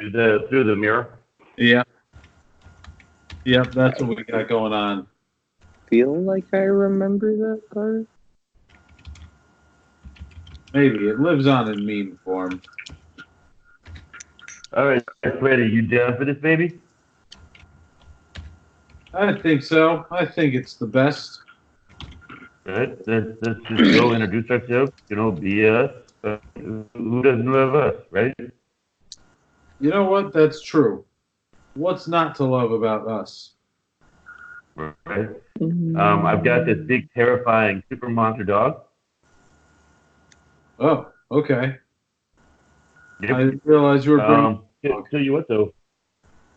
through the mirror. Yeah. Yep, that's what we got going on. Feel like I remember that part? Maybe. It lives on in meme form. All right, Freddie, you down for this, baby? I think so. I think it's the best. All right, let's just go introduce ourselves. Be us. Who doesn't love us, right? You know what? That's true. What's not to love about us? Right. I've got this big, terrifying super monster dog. Oh, okay. Yep. I didn't realize you were bringing. Tell you what, though,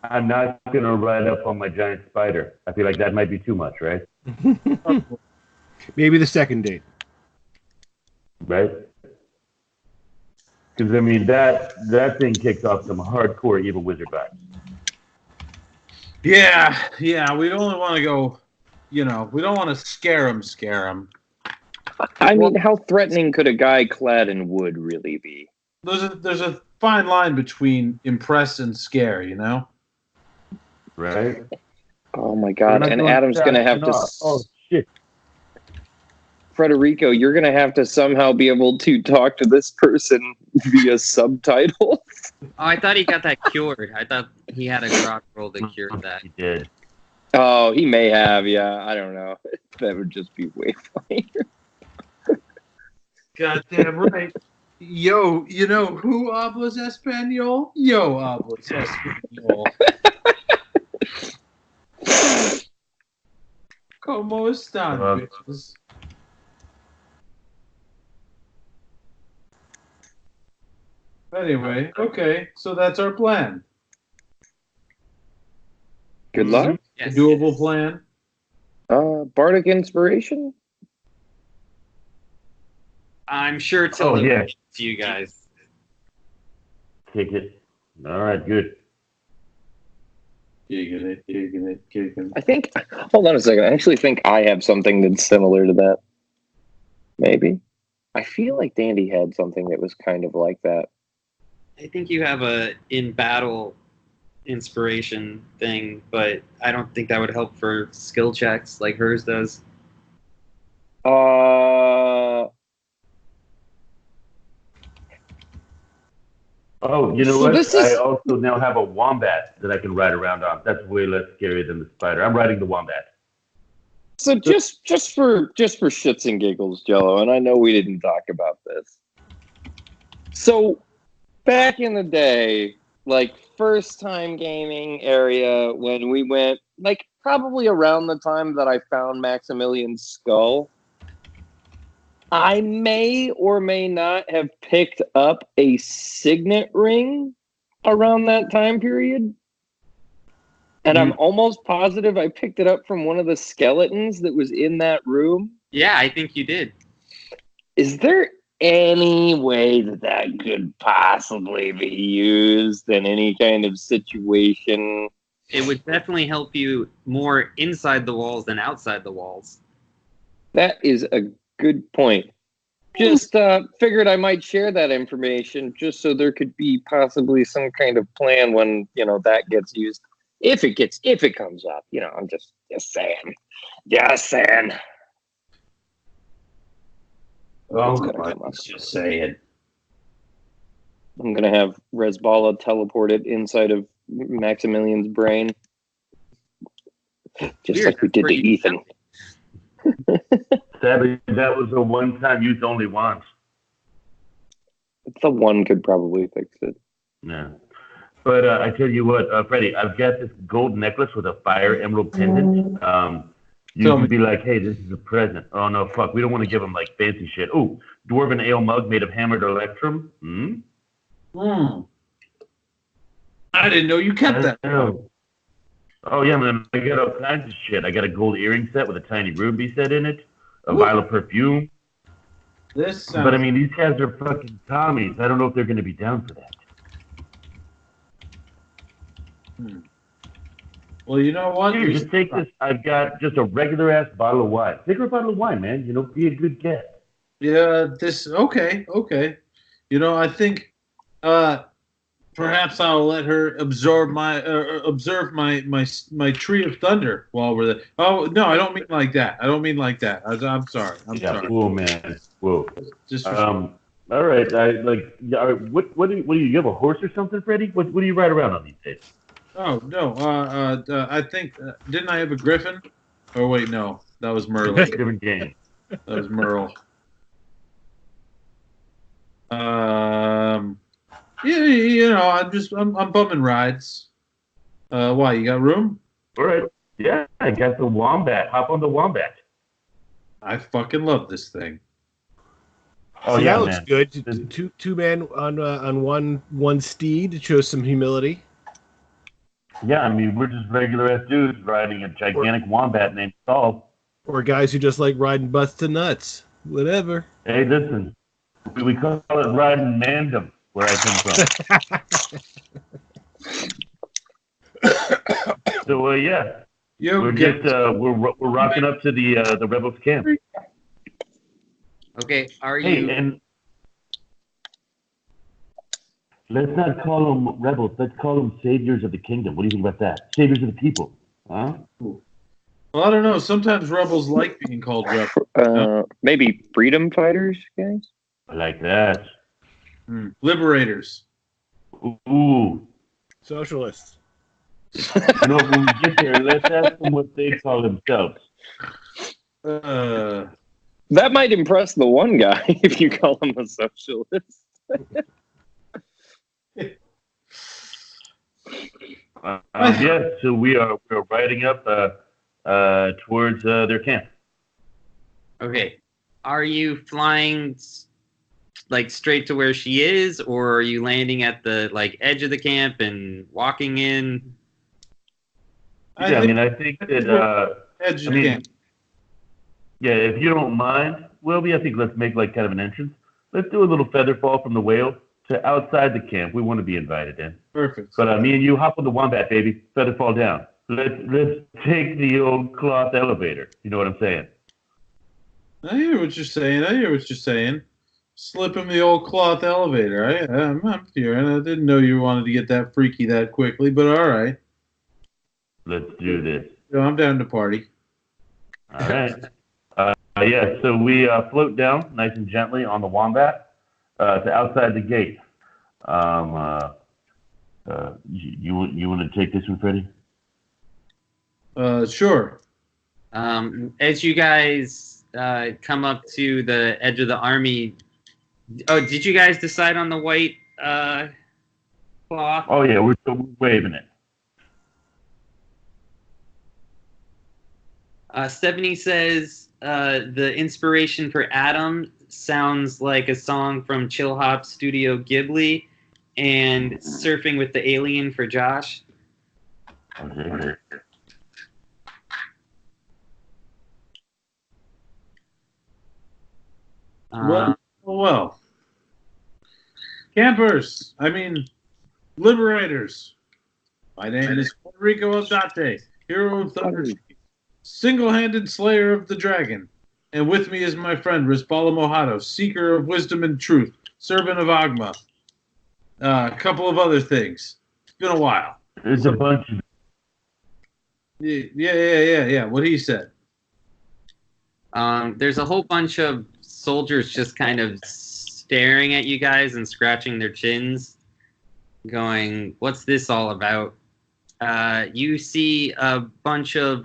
I'm not gonna ride up on my giant spider. I feel like that might be too much, right? Maybe the second date. Right. Because I mean that thing kicks off some hardcore evil wizard vibes. Yeah. We don't want to go. We don't want to scare him. I mean, how threatening could a guy clad in wood really be? There's a fine line between impress and scare, Right. Oh my God! And Adam's gonna have to. Oh shit. Frederico, you're gonna have to somehow be able to talk to this person via subtitles. Oh, I thought he got that cured. I thought he had a grok roll that cured that. He did. Oh, he may have. Yeah, I don't know. That would just be way funnier. Goddamn right. Yo, you know who hablas español? Yo hablas español. ¿Cómo están, bitches? Anyway, okay, so that's our plan. Good luck. Yes, A doable plan. Bardic inspiration. I'm sure to to you guys. Kick it. All right, good. Kicking it. I think. Hold on a second. I actually think I have something that's similar to that. Maybe. I feel like Dandy had something that was kind of like that. I think you have a in battle inspiration thing, but I don't think that would help for skill checks like hers does. Oh, you know So what? this is- I also now have a wombat that I can ride around on. That's way less scary than the spider. I'm riding the wombat. So just for shits and giggles, Jello, and I know we didn't talk about this. So back in the day, like first time gaming area, when we went, like probably around the time that I found Maximilian's skull, I may or may not have picked up a signet ring around that time period. And I'm almost positive I picked it up from one of the skeletons that was in that room. Yeah, I think you did. Is there any way that could possibly be used in any kind of situation? It would definitely help you more inside the walls than outside the walls. That is a good point. Just figured I might share that information just so there could be possibly some kind of plan when, that gets used. If it comes up, I'm just saying. Just saying. Oh, just saying. I'm going to have Resbala teleported inside of Maximilian's brain. Just Weird, like we did to Ethan. Sadly, that was a one-time use only once. The one could probably fix it. Yeah. But I tell you what, Freddie, I've got this gold necklace with a fire emerald pendant. You could be like, hey, this is a present. Oh, no, fuck. We don't want to give them, like, fancy shit. Ooh, dwarven ale mug made of hammered electrum. I didn't know you kept that. Oh yeah, man! I got all kinds of shit. I got a gold earring set with a tiny ruby set in it, a vial of perfume. This But I sounds. mean, these guys are fucking Tommies. I don't know if they're going to be down for that. Well, you know what? Here, just take this. I've got just a regular ass bottle of wine. Take her a bottle of wine, man. You know, be a good guest. Yeah, this okay. You know, I think perhaps I'll let her observe my tree of thunder while we're there. Oh no, I don't mean like that. I'm sorry. I'm sorry. Whoa, man. Whoa. Just All right. All right, what do you have a horse or something, Freddie? What do you ride around on these days? oh no. I think didn't I have a griffin? Oh wait, no, that was Merlin. Different game. That was Merle. Yeah, you know, I'm bumming rides. Why, you got room? All right. Yeah, I got the wombat. Hop on the wombat. I fucking love this thing. Oh See, yeah, that looks man. good. Two men on one steed to show some humility. Yeah, I mean, we're just regular ass dudes riding a gigantic wombat named Saul. Or guys who just like riding butts to nuts. Whatever. Hey, listen, we call it riding mandem where I come from. So yeah, we're just we're rocking up to the rebels camp. Okay, are Hey, you? and let's not call them rebels. Let's call them saviors of the kingdom. What do you think about that? Saviors of the people, huh? Well, I don't know. Sometimes rebels like being called rebels. Maybe freedom fighters, guys. I like that. Liberators. Ooh. Socialists. You know, when we get there, let's ask them what they call themselves. That might impress the one guy if you call him a socialist. Yeah, so we're riding up towards their camp. Okay, are you flying like straight to where she is, or are you landing at the like edge of the camp and walking in? I think that edge of the camp. Yeah, if you don't mind, Wilby, I think let's make like kind of an entrance. Let's do a little feather fall from the whale to outside the camp. We want to be invited in. Perfect. But me and you hop on the wombat, baby. Feather fall down. Let's take the old cloth elevator. You know what I'm saying? I hear what you're saying. Slip him the old cloth elevator. I'm here, and I didn't know you wanted to get that freaky that quickly, but all right. Let's do this. I'm down to party. All right. Yeah, so we float down nice and gently on the wombat to outside the gate. You want to take this one, Freddie? Sure. As you guys come up to the edge of the army, did you guys decide on the white cloth? Oh yeah, we're waving it. Stephanie says the inspiration for Adam sounds like a song from Chill Hop Studio Ghibli, and Surfing with the Alien for Josh. Okay. Well, campers, liberators. My name is Federico Aldate, hero of Thunder, single-handed slayer of the dragon. And with me is my friend Rispala Mojado, seeker of wisdom and truth, servant of Agma. A couple of other things. It's been a while. There's a bunch of... Yeah. What he said. There's a whole bunch of soldiers just kind of staring at you guys and scratching their chins, going, "What's this all about?" You see a bunch of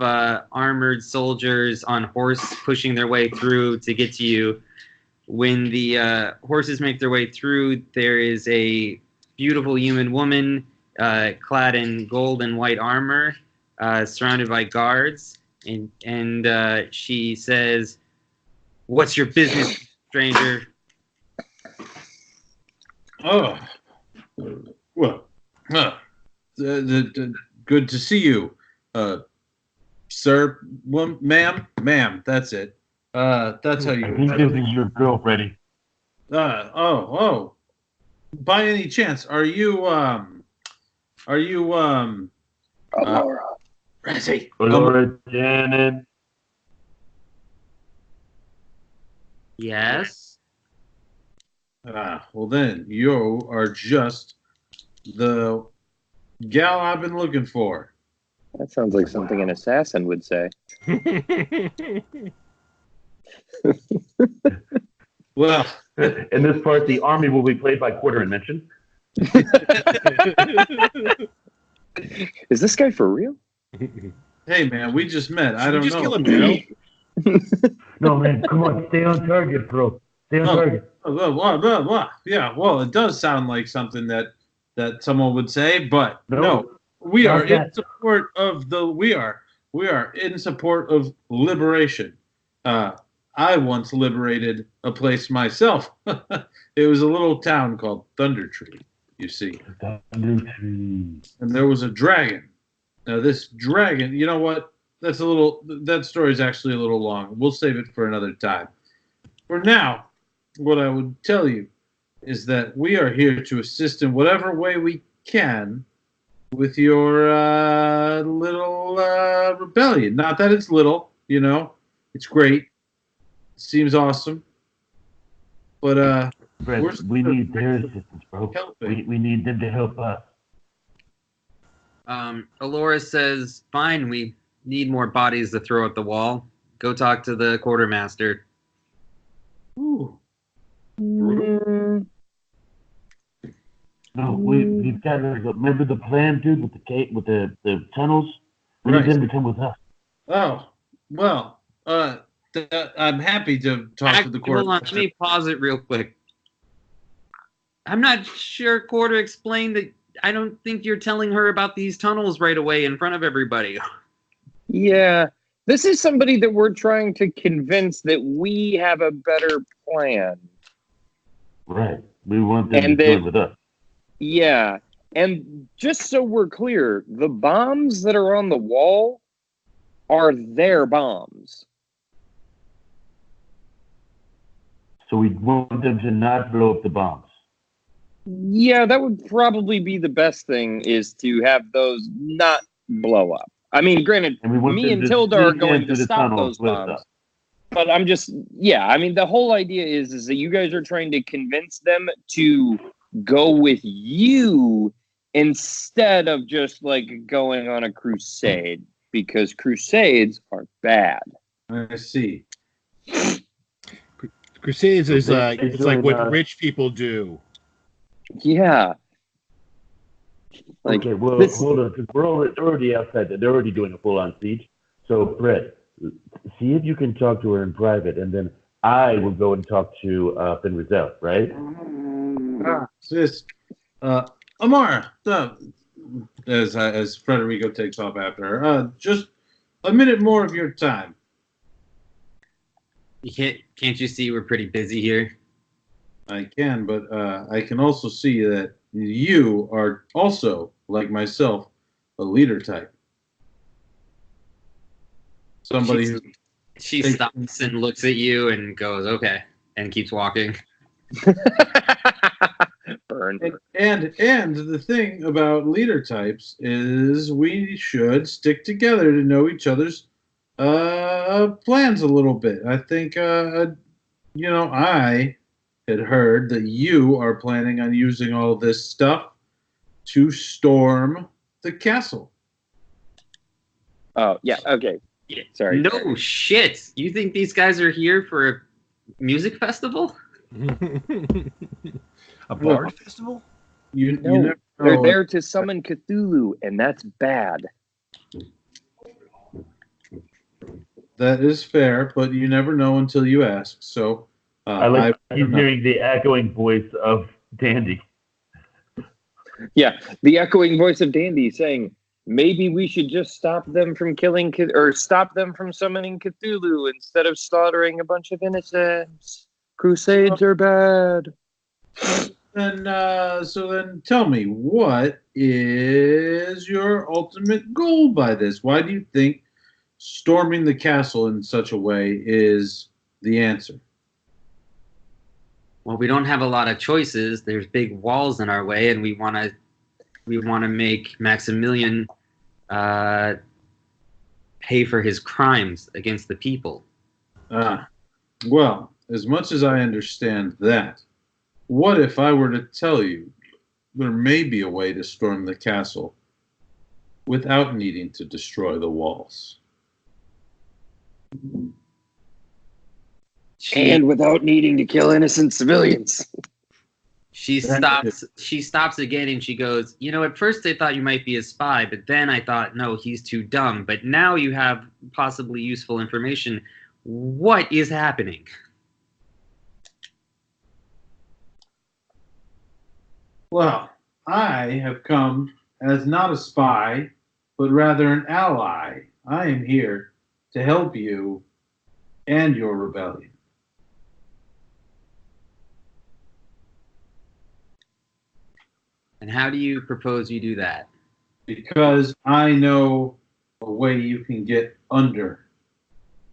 armored soldiers on horse pushing their way through to get to you. When the horses make their way through, there is a beautiful human woman clad in gold and white armor, surrounded by guards, and she says, "What's your business, stranger?" Oh, well, good to see you. Sir, ma'am, that's it. That's how you. I think this is your girl, Freddy. Oh. By any chance, are you Laura. Razzie? Laura Janet. Yes. Well then, you are just the gal I've been looking for. That sounds like something an assassin would say. Well, in this part, the army will be played by Quarter and Mention. Is this guy for real? hey man, we just met. I don't just know. kill him now. No, man, come on, stay on target, bro. Stay on target. Yeah, well, it does sound like something that someone would say, but no, we not are in that. support of we are in support of liberation. I once liberated a place myself. It was a little town called Thunder Tree, you see. Thunder Tree. And there was a dragon. Now this dragon, you know what? That story is actually a little long. We'll save it for another time. For now, what I would tell you is that we are here to assist in whatever way we can with your little rebellion. Not that it's little, it's great. It seems awesome. But Fred, we need their assistance, bro. We need them to help us. Alora says, fine, we need more bodies to throw at the wall. Go talk to the quartermaster. Ooh. Mm. No, we've got to remember the plan, dude, with the tunnels. We Right. need them to come with us. Oh, well, I'm happy to talk to the Hold on, let quartermaster. me pause it real quick. I'm not sure Quarter explained that. I don't think you're telling her about these tunnels right away in front of everybody. Yeah. This is somebody that we're trying to convince that we have a better plan. Right. We want them And to join with us. Yeah. And just so we're clear, the bombs that are on the wall are their bombs. So we want them to not blow up the bombs. Yeah, that would probably be the best thing, is to have those not blow up. I mean, granted, And we want me them and to Tilda are sneak going into to the stop tunnels those with bombs. us. But I'm just, I mean, the whole idea is that you guys are trying to convince them to go with you instead of just like going on a crusade, because crusades are bad. I see. Crusades is it's like what join, rich people do. Yeah. Like, okay, well, hold on, because we're already outside. They're already doing a full-on siege. So, Brett, see if you can talk to her in private, and then I will go and talk to Fenrizel, right? Sis, Amara, as Frederico takes off after her, just a minute more of your time. Can't you see we're pretty busy here? I can, but I can also see that you are also, like myself, a leader type. Somebody who She stops and looks at you and goes, okay, and keeps walking. burn. And the thing about leader types is we should stick together to know each other's plans a little bit. I think I had heard that you are planning on using all this stuff to storm the castle. Oh, yeah, okay. Sorry. No shit. You think these guys are here for a music festival? A bard festival? You No, never know. they're there to summon Cthulhu, and that's bad. That is fair, but you never know until you ask. So I like I keep don't know. hearing the echoing voice of Dandy. Yeah, the echoing voice of Dandy saying, maybe we should just stop them from killing or stop them from summoning Cthulhu instead of slaughtering a bunch of innocents. Crusades are bad. then tell me, what is your ultimate goal by this? Why do you think storming the castle in such a way is the answer? Well, we don't have a lot of choices. There's big walls in our way, and we want to make Maximilian pay for his crimes against the people. Well, as much as I understand that, what if I were to tell you there may be a way to storm the castle without needing to destroy the walls? And without needing to kill innocent civilians. She stops again and she goes, at first I thought you might be a spy, but then I thought, no, he's too dumb. But now you have possibly useful information. What is happening? Well, I have come as not a spy, but rather an ally. I am here to help you and your rebellion. And how do you propose you do that? Because I know a way you can get under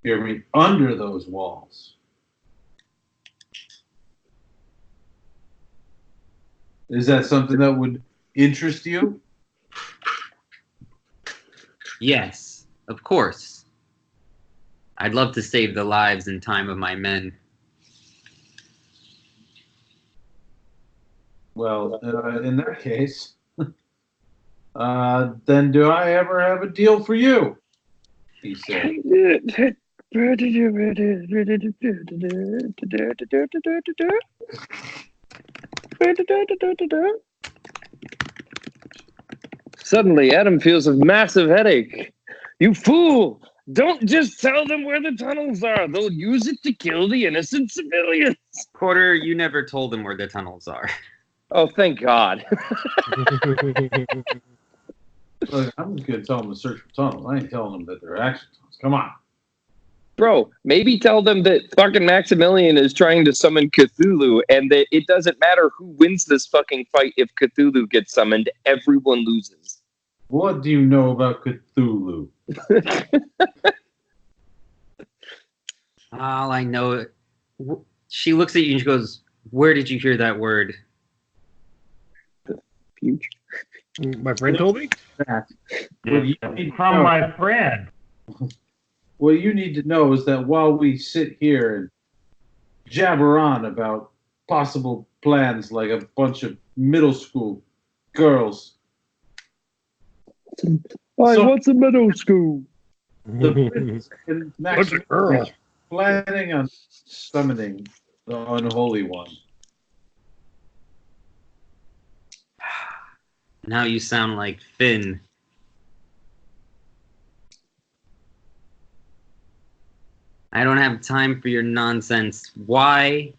those walls. Is that something that would interest you? Yes, of course. I'd love to save the lives and time of my men. Well, in that case, then do I ever have a deal for you? He said. Suddenly, Adam feels a massive headache. You fool! Don't just tell them where the tunnels are. They'll use it to kill the innocent civilians. Porter, you never told them where the tunnels are. Oh, thank God. Look, I'm just going to tell them to search for tunnels. I ain't telling them that they're action tunnels. Come on. Bro, maybe tell them that fucking Maximilian is trying to summon Cthulhu and that it doesn't matter who wins this fucking fight. If Cthulhu gets summoned, everyone loses. What do you know about Cthulhu? All I know, she looks at you and she goes, "Where did you hear that word?" Future. My friend told me. From my friend. What you need to know is that while we sit here and jabber on about possible plans like a bunch of middle school girls. What's a middle school? The prince and Maximilian planning on summoning the unholy one. Now you sound like Finn. I don't have time for your nonsense. Why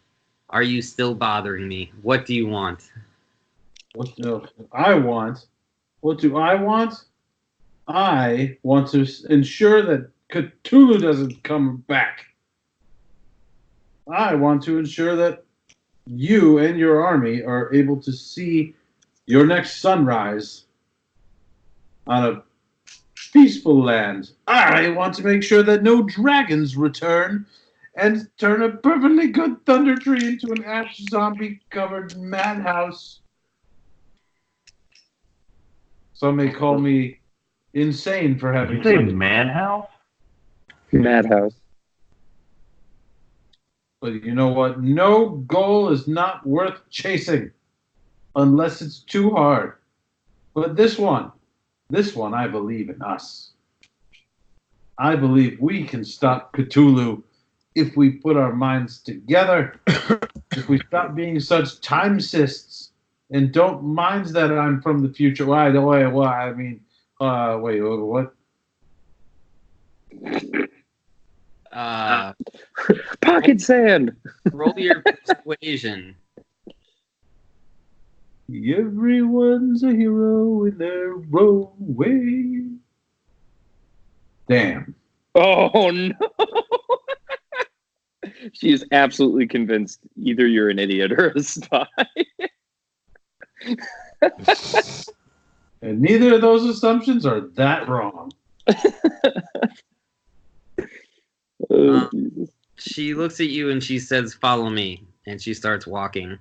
are you still bothering me? What do you want? What do I want? What do I want? I want to ensure that Cthulhu doesn't come back. I want to ensure that you and your army are able to see your next sunrise on a peaceful land. I want to make sure that no dragons return and turn a perfectly good thunder tree into an ash zombie covered madhouse. Some may call me insane for having Did you say madhouse? Madhouse. But you know what? No goal is not worth chasing unless it's too hard. But this one, I believe in us. I believe we can stop Cthulhu if we put our minds together, if we stop being such time cysts and don't mind that I'm from the future. What? Pocket sand. Roll your persuasion. Everyone's a hero in their own way. Damn. Oh, no. She is absolutely convinced either you're an idiot or a spy. And neither of those assumptions are that wrong. She looks at you and she says, "Follow me," and she starts walking.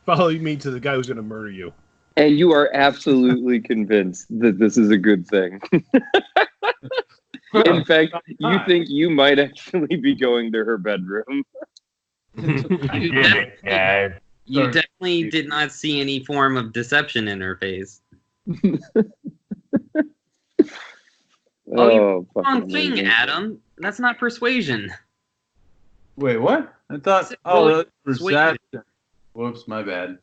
Follow me to the guy who's going to murder you. And you are absolutely convinced that this is a good thing. In fact, you think you might actually be going to her bedroom. You definitely did not see any form of deception in her face. You're wrong thing, Adam. That's not persuasion. Wait, what? I thought. Oh, that's perception. Whoops, my bad.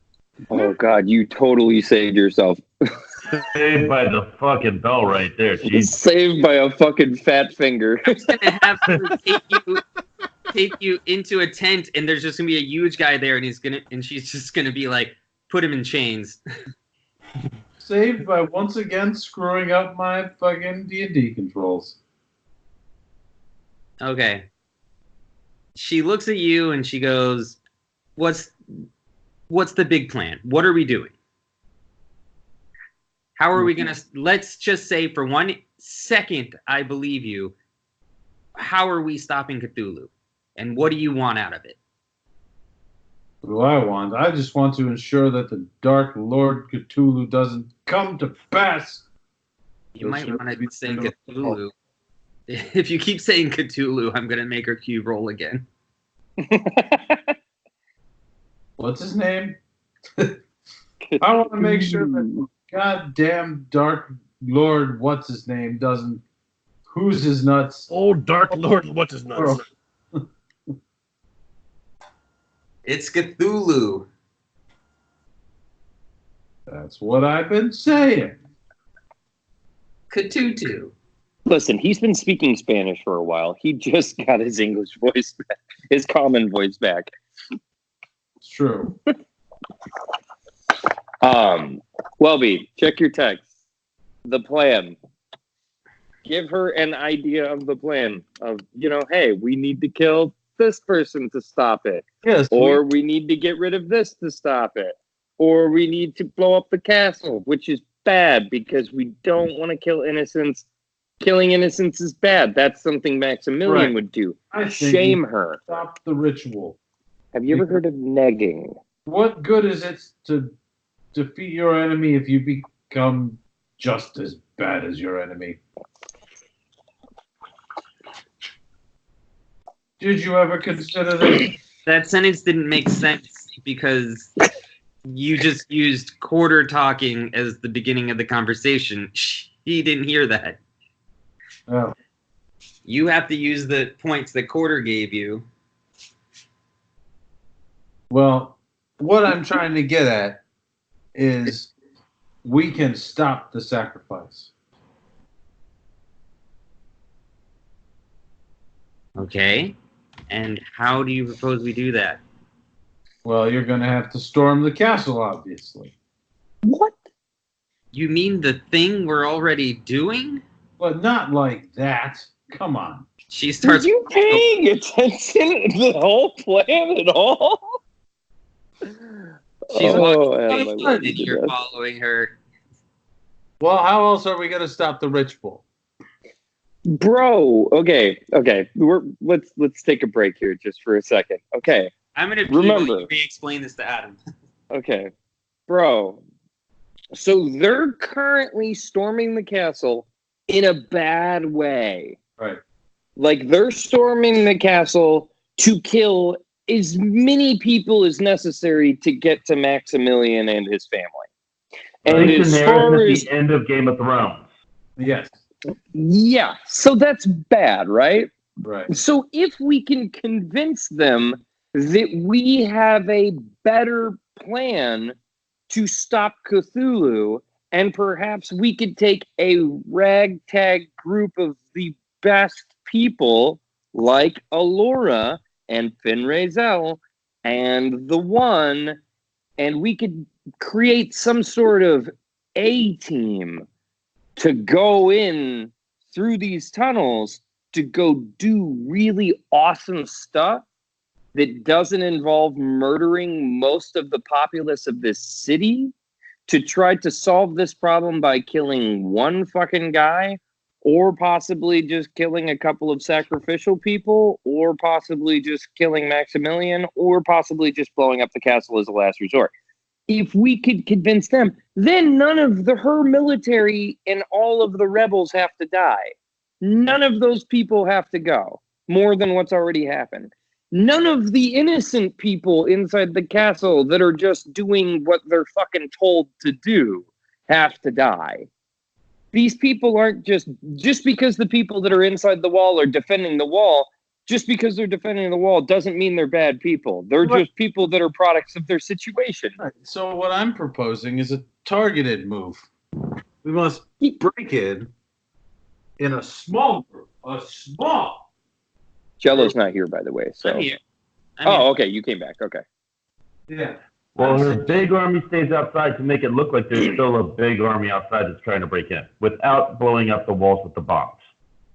Oh God, you totally saved yourself. Saved by the fucking bell right there. Jeez. Saved by a fucking fat finger. I'm gonna have to take you into a tent, and there's just gonna be a huge guy there, and she's just gonna be like, put him in chains. Saved by once again screwing up my fucking D&D controls. Okay. She looks at you and she goes, What's the big plan? What are we doing? How are we going to... Let's just say for 1 second, I believe you. How are we stopping Cthulhu? And what do you want out of it? What do I want? I just want to ensure that the Dark Lord Cthulhu doesn't come to pass. You might want to say Cthulhu. If you keep saying Cthulhu, I'm going to make her cube roll again. What's his name? I want to make sure that goddamn Dark Lord what's-his-name doesn't... Who's his nuts? Oh, Dark Lord what's-his-nuts. It's Cthulhu. That's what I've been saying. Cthulhu. Listen, he's been speaking Spanish for a while. He just got his English voice back, his common voice back. It's true. Welby, check your text. The plan. Give her an idea of the plan of, hey, we need to kill this person to stop it. Yes. Or we need to get rid of this to stop it. Or we need to blow up the castle, which is bad because we don't want to kill innocents. Killing innocents is bad. That's something Maximilian would do. Shame her. Stop the ritual. Have you ever heard of negging? What good is it to defeat your enemy if you become just as bad as your enemy? Did you ever consider that? That sentence didn't make sense because you just used quarter talking as the beginning of the conversation. He didn't hear that. Oh. You have to use the points that quarter gave you. Well, what I'm trying to get at is we can stop the sacrifice. Okay. And how do you propose we do that? Well, you're going to have to storm the castle, obviously. What? You mean the thing we're already doing? But not like that. Come on. She starts... Are you paying attention to the whole plan at all? She's walking and you're following her. Well, how else are we going to stop the ritual? Bro, okay. Let's take a break here just for a second. Okay. I'm going to remember. Re-explain this to Adam. Okay. Bro. So they're currently storming the castle in a bad way. Right. Like they're storming the castle to kill as many people as necessary to get to Maximilian and his family. And as far as the end of Game of Thrones. Yes. Yeah. So that's bad, right? Right. So if we can convince them that we have a better plan to stop Cthulhu, and perhaps we could take a ragtag group of the best people like Allura and Finn Razel and the One, and we could create some sort of A-team to go in through these tunnels to go do really awesome stuff that doesn't involve murdering most of the populace of this city to try to solve this problem by killing one fucking guy, or possibly just killing a couple of sacrificial people, or possibly just killing Maximilian, or possibly just blowing up the castle as a last resort. If we could convince them, then none of her military and all of the rebels have to die. None of those people have to go, more than what's already happened. None of the innocent people inside the castle that are just doing what they're fucking told to do have to die. These people aren't just because the people that are inside the wall are defending the wall, just because they're defending the wall doesn't mean they're bad people. They're just people that are products of their situation. Right. So what I'm proposing is a targeted move. We must break in a small group. A small. Jello's not here, by the way. So. I'm here. Okay. You came back. Okay. Yeah. Well, her big army stays outside to make it look like there's still a big army outside that's trying to break in without blowing up the walls with the bombs.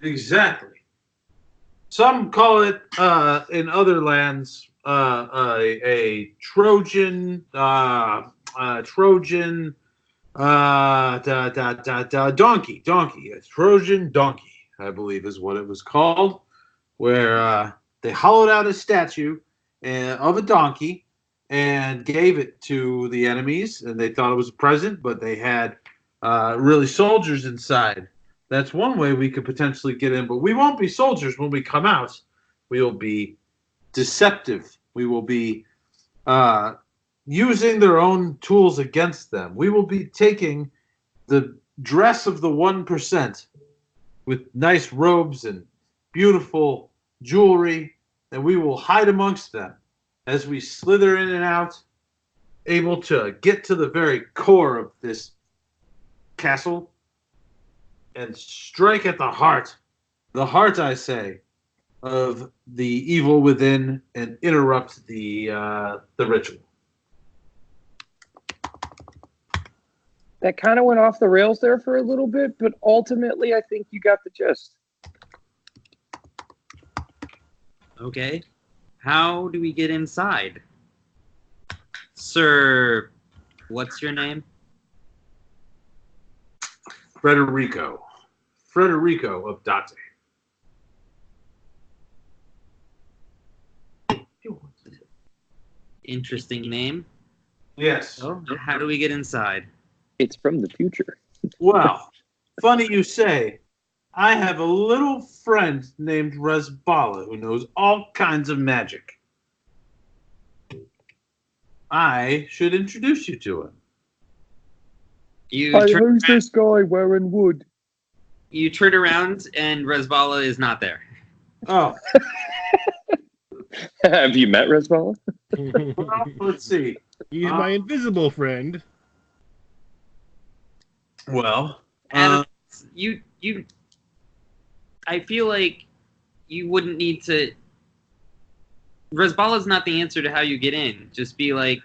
Exactly. Some call it, in other lands, a Trojan, donkey. A Trojan donkey, I believe is what it was called, where they hollowed out a statue of a donkey and gave it to the enemies, and they thought it was a present, but they had really soldiers inside. That's one way we could potentially get in, but we won't be soldiers when we come out. We will be deceptive. We will be using their own tools against them. We will be taking the dress of the 1% with nice robes and beautiful jewelry, and we will hide amongst them as we slither in and out, able to get to the very core of this castle and strike at the heart, I say, of the evil within, and interrupt the ritual. That kind of went off the rails there for a little bit, but ultimately I think you got the gist. Okay. How do we get inside? Sir, what's your name? Frederico of Date. Interesting name. Yes. How do we get inside? It's from the future. Well, funny you say. I have a little friend named Resbala who knows all kinds of magic. I should introduce you to him. Who's this guy wearing wood? You turn around and Resbala is not there. Oh. Have you met Resbala? Well, let's see. He's my invisible friend. Well, Adam, I feel like you wouldn't need to. Resbala's not the answer to how you get in. Just be like,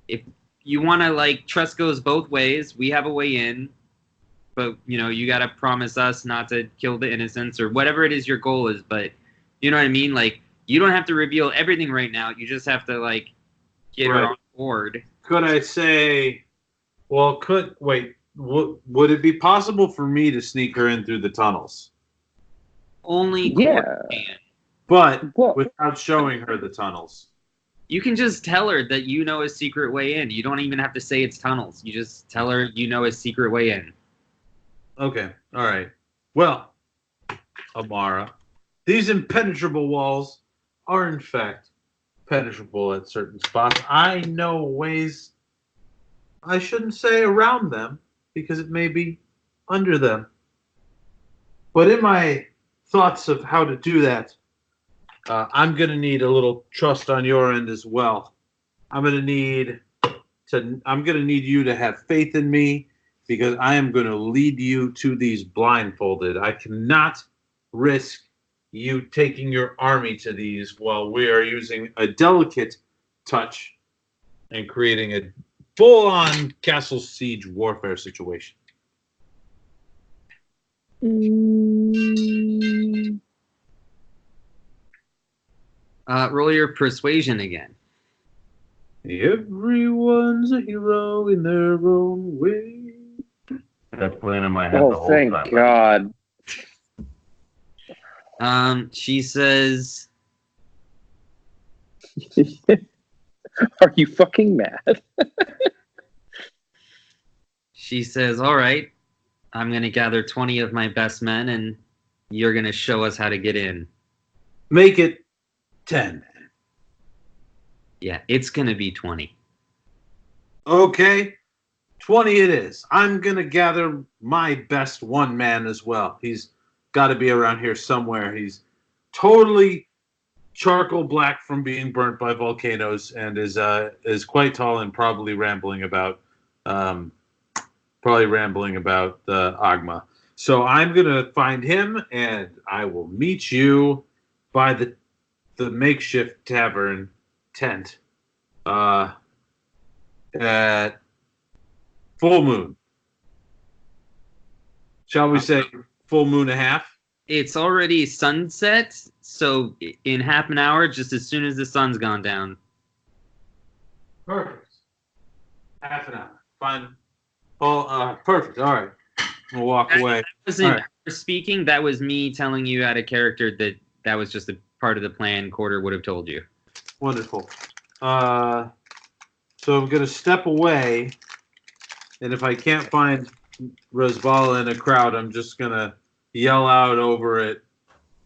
if you want to, like, trust goes both ways. We have a way in, but you got to promise us not to kill the innocents or whatever it is your goal is. But you know what I mean? Like, you don't have to reveal everything right now. You just have to, like, get her on board. Could I say? Well, would it be possible for me to sneak her in through the tunnels? Only Yeah. can. But without showing her the tunnels. You can just tell her that you know a secret way in. You don't even have to say it's tunnels. You just tell her you know a secret way in. Okay. All right. Well, Amara, these impenetrable walls are in fact penetrable at certain spots. I know ways, I shouldn't say around them, because it may be under them. But in my thoughts of how to do that, I'm going to need a little trust on your end as well. I'm going to need you to have faith in me, because I am going to lead you to these blindfolded. I cannot risk you taking your army to these while we are using a delicate touch and creating a full-on castle siege warfare situation. Roll your persuasion again. Everyone's a hero in their own way. That's playing in my head the whole thank time. God. She says, Are you fucking mad? she says, all right, I'm going to gather 20 of my best men and you're going to show us how to get in. Make it 10. Yeah, it's going to be 20. Okay, 20 it is. I'm going to gather my best one man as well. He's got to be around here somewhere. He's totally charcoal black from being burnt by volcanoes and is quite tall and probably rambling about the Agma. So I'm going to find him and I will meet you by the makeshift tavern tent at full moon. Shall we say full moon and a half? It's already sunset, so in half an hour, just as soon as the sun's gone down. Perfect. Half an hour. Fine. Oh, perfect. All right. We'll walk away. That wasn't her speaking. That was me telling you out of character that was just a part of the plan. Quarter would have told you. Wonderful. So I'm going to step away, and if I can't find Rosbala in a crowd, I'm just going to yell out over it,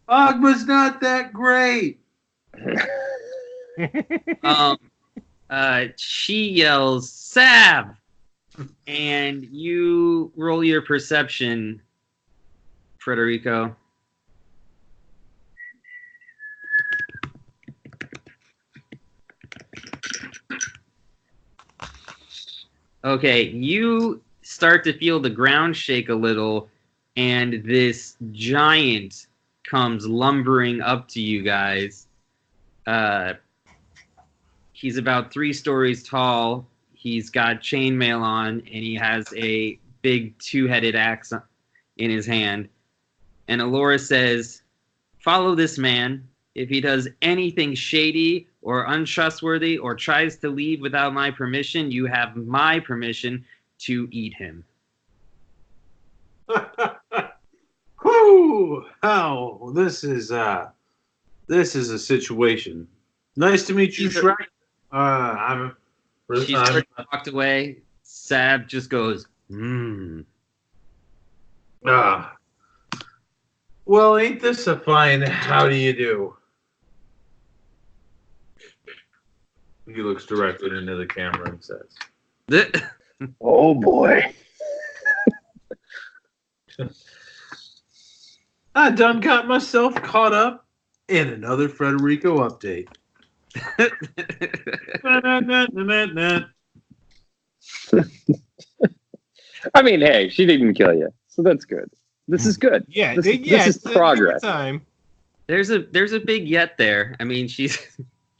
Agma's not that great! She yells, Sav! And you roll your perception, Frederico. Okay, you start to feel the ground shake a little, and this giant comes lumbering up to you guys. He's about 3 stories tall. He's got chainmail on, and he has a big 2-headed axe in his hand. And Alora says, follow this man. If he does anything shady or untrustworthy or tries to leave without my permission, you have my permission to eat him. Whew! How this is a situation. Nice to meet you, Shrek. She's already walked away. Sab just goes, Well, ain't this a fine how do you do? He looks directly into the camera and says, Oh boy. I done got myself caught up in another Frederico update. I mean, hey, she didn't kill you, so that's good. This is good. Yeah, this is it's progress. Time. There's a big yet there. I mean, she's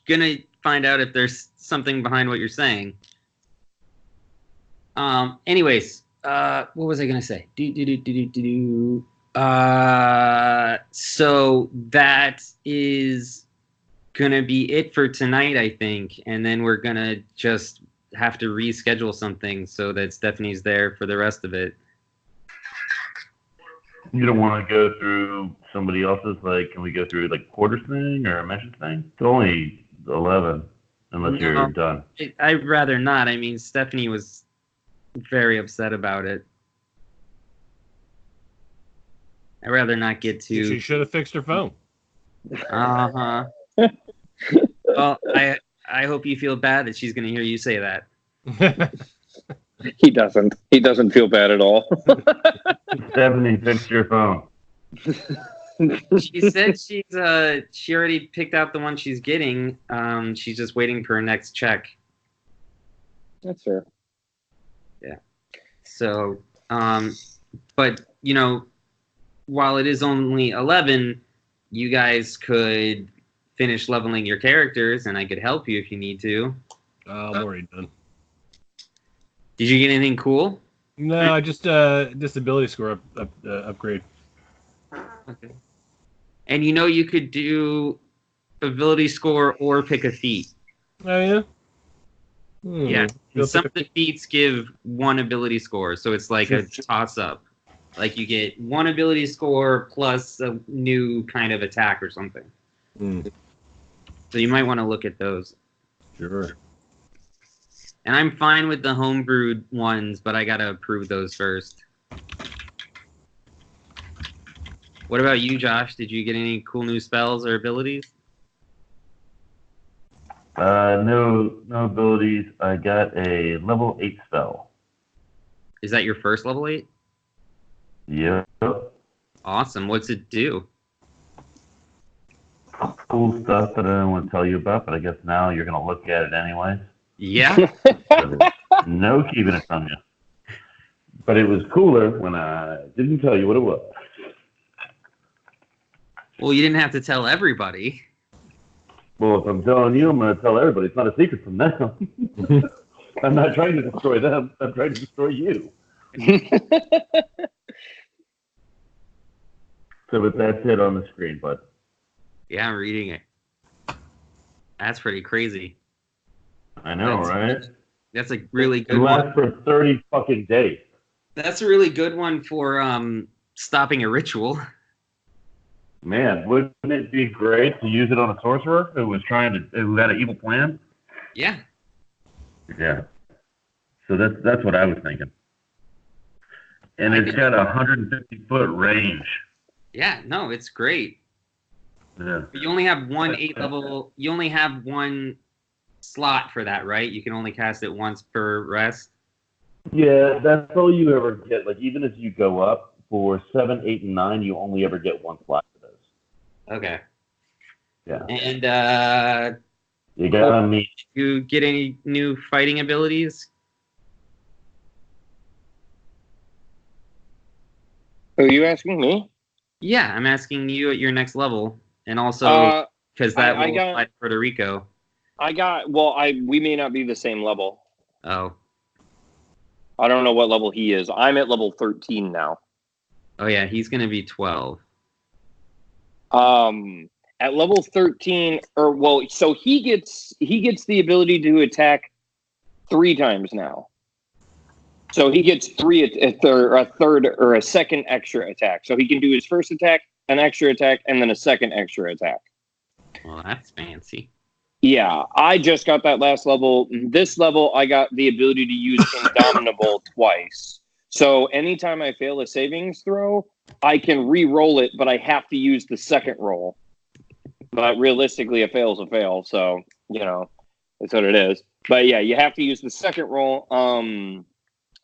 gonna find out if there's something behind what you're saying. Anyways, what was I gonna say? So that is gonna be it for tonight, I think, and then we're gonna just have to reschedule something so that Stephanie's there for the rest of it. You don't want to go through somebody else's, like, can we go through, like, Quarter's thing or a Mesh's thing? It's only 11, unless you're done. I'd rather not. I mean, Stephanie was very upset about it. I'd rather not get too... She should have fixed her phone. Uh-huh. Well, I hope you feel bad that she's going to hear you say that. He doesn't. He doesn't feel bad at all. Stephanie, fix your phone. She said she already picked out the one she's getting. She's just waiting for her next check. That's fair. Yeah. So, but, you know, while it is only 11, you guys could finish leveling your characters, and I could help you if you need to. I'm already done. Did you get anything cool? No, just disability score upgrade. Okay. And you know you could do ability score or pick a feat. Oh, yeah? Yeah. And some of the feats give 1 ability score, so it's like a toss-up. Like you get 1 ability score plus a new kind of attack or something. So you might want to look at those. Sure. And I'm fine with the homebrewed ones, but I gotta approve those first. What about you, Josh? Did you get any cool new spells or abilities? No abilities. I got a level 8 spell. Is that your first level 8? Yep. Awesome. What's it do? Cool stuff that I don't want to tell you about, but I guess now you're gonna look at it anyway. Yeah. So no keeping it from you. But it was cooler when I didn't tell you what it was. Well, you didn't have to tell everybody. Well, if I'm telling you, I'm going to tell everybody. It's not a secret from them. I'm not trying to destroy them. I'm trying to destroy you. So, but that's it on the screen, bud. Yeah, I'm reading it. That's pretty crazy. I know, right? That's a really good it one. lasts for 30 fucking days. That's a really good one for stopping a ritual. Man, wouldn't it be great to use it on a sorcerer who had an evil plan? Yeah. Yeah. So that's what I was thinking. And it's got a 150-foot range. Yeah, no, it's great. Yeah. But you only have one 8 level. You only have 1 slot for that, right? You can only cast it once per rest. Yeah, that's all you ever get. Like, even as you go up for 7, 8, and 9, you only ever get 1 slot for those. Okay. Yeah. And you gotta meet. Did you get any new fighting abilities? Are you asking me? Yeah, I'm asking you at your next level, and also because that will apply to Puerto Rico. We may not be the same level. Oh. I don't know what level he is. I'm at level 13 now. Oh yeah, he's gonna be 12. At level 13, so he gets the ability to attack 3 times now. So he gets a third or a second extra attack. So he can do his first attack, an extra attack, and then a second extra attack. Well, that's fancy. Yeah, I just got that last level. This level, I got the ability to use Indomitable twice. So anytime I fail a savings throw, I can re-roll it, but I have to use the second roll. But realistically, a fail's a fail, so, that's what it is. But yeah, you have to use the second roll,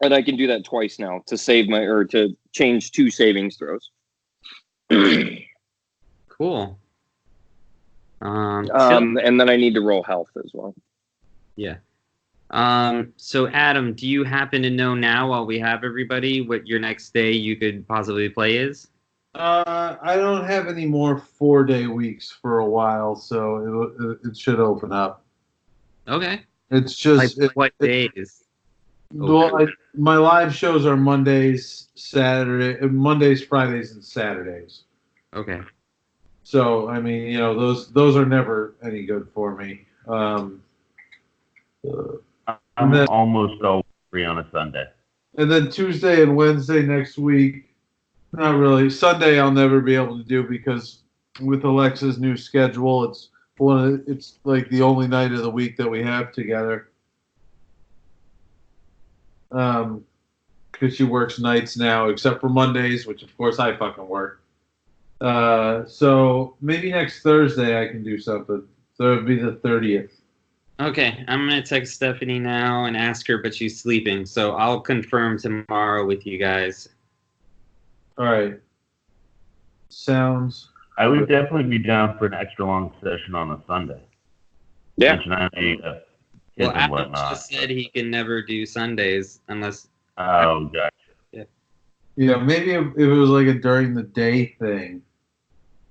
and I can do that twice now to to change 2 savings throws. Cool. And then I need to roll health as well. Yeah. So Adam, do you happen to know now, while we have everybody, what your next day you could possibly play is? I don't have any more 4-day weeks for a while, so it should open up. Okay. It's just what days? Well, my live shows are Mondays, Fridays, and Saturdays. Okay. So I mean, those are never any good for me. I'm almost always free on a Sunday. And then Tuesday and Wednesday next week. Not really. Sunday I'll never be able to do because with Alexa's new schedule, it's like the only night of the week that we have together. Because she works nights now, except for Mondays, which of course I fucking work. So maybe next Thursday I can do something. So it'd be the 30th. Okay, I'm gonna text Stephanie now and ask her, but she's sleeping, so I'll confirm tomorrow with you guys. All right. Sounds. I would definitely be down for an extra long session on a Sunday. Yeah. Well, Adam just said he can never do Sundays unless. Oh, gotcha. Yeah, maybe if it was like a during the day thing,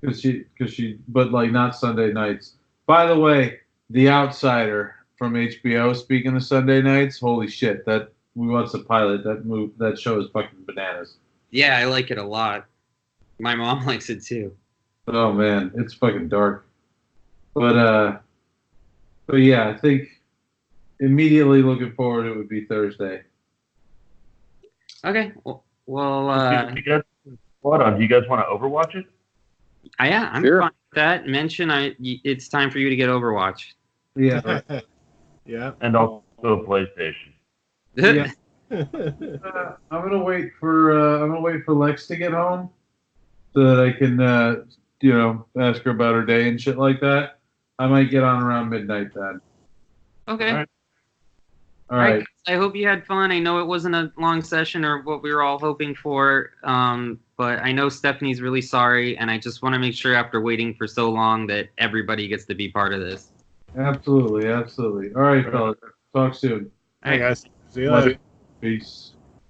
but like not Sunday nights. By the way, The Outsider from HBO. Speaking of Sunday nights, holy shit! That we watched the pilot. That show is fucking bananas. Yeah, I like it a lot. My mom likes it too. Oh man, it's fucking dark. But yeah, I think immediately looking forward, it would be Thursday. Okay. Well, Do you guys, hold on. Do you guys want to Overwatch it? yeah, I'm Sure. fine with that. Mention it's time for you to get Overwatch. Yeah. Yeah. And also PlayStation. Yeah. I'm gonna wait for Lex to get home so that I can ask her about her day and shit like that. I might get on around midnight then. Okay. All right. I hope you had fun. I know it wasn't a long session or what we were all hoping for, but I know Stephanie's really sorry, and I just want to make sure after waiting for so long that everybody gets to be part of this. Absolutely. All right, fellas. Talk soon. Hey guys. See you Love later. you. Peace.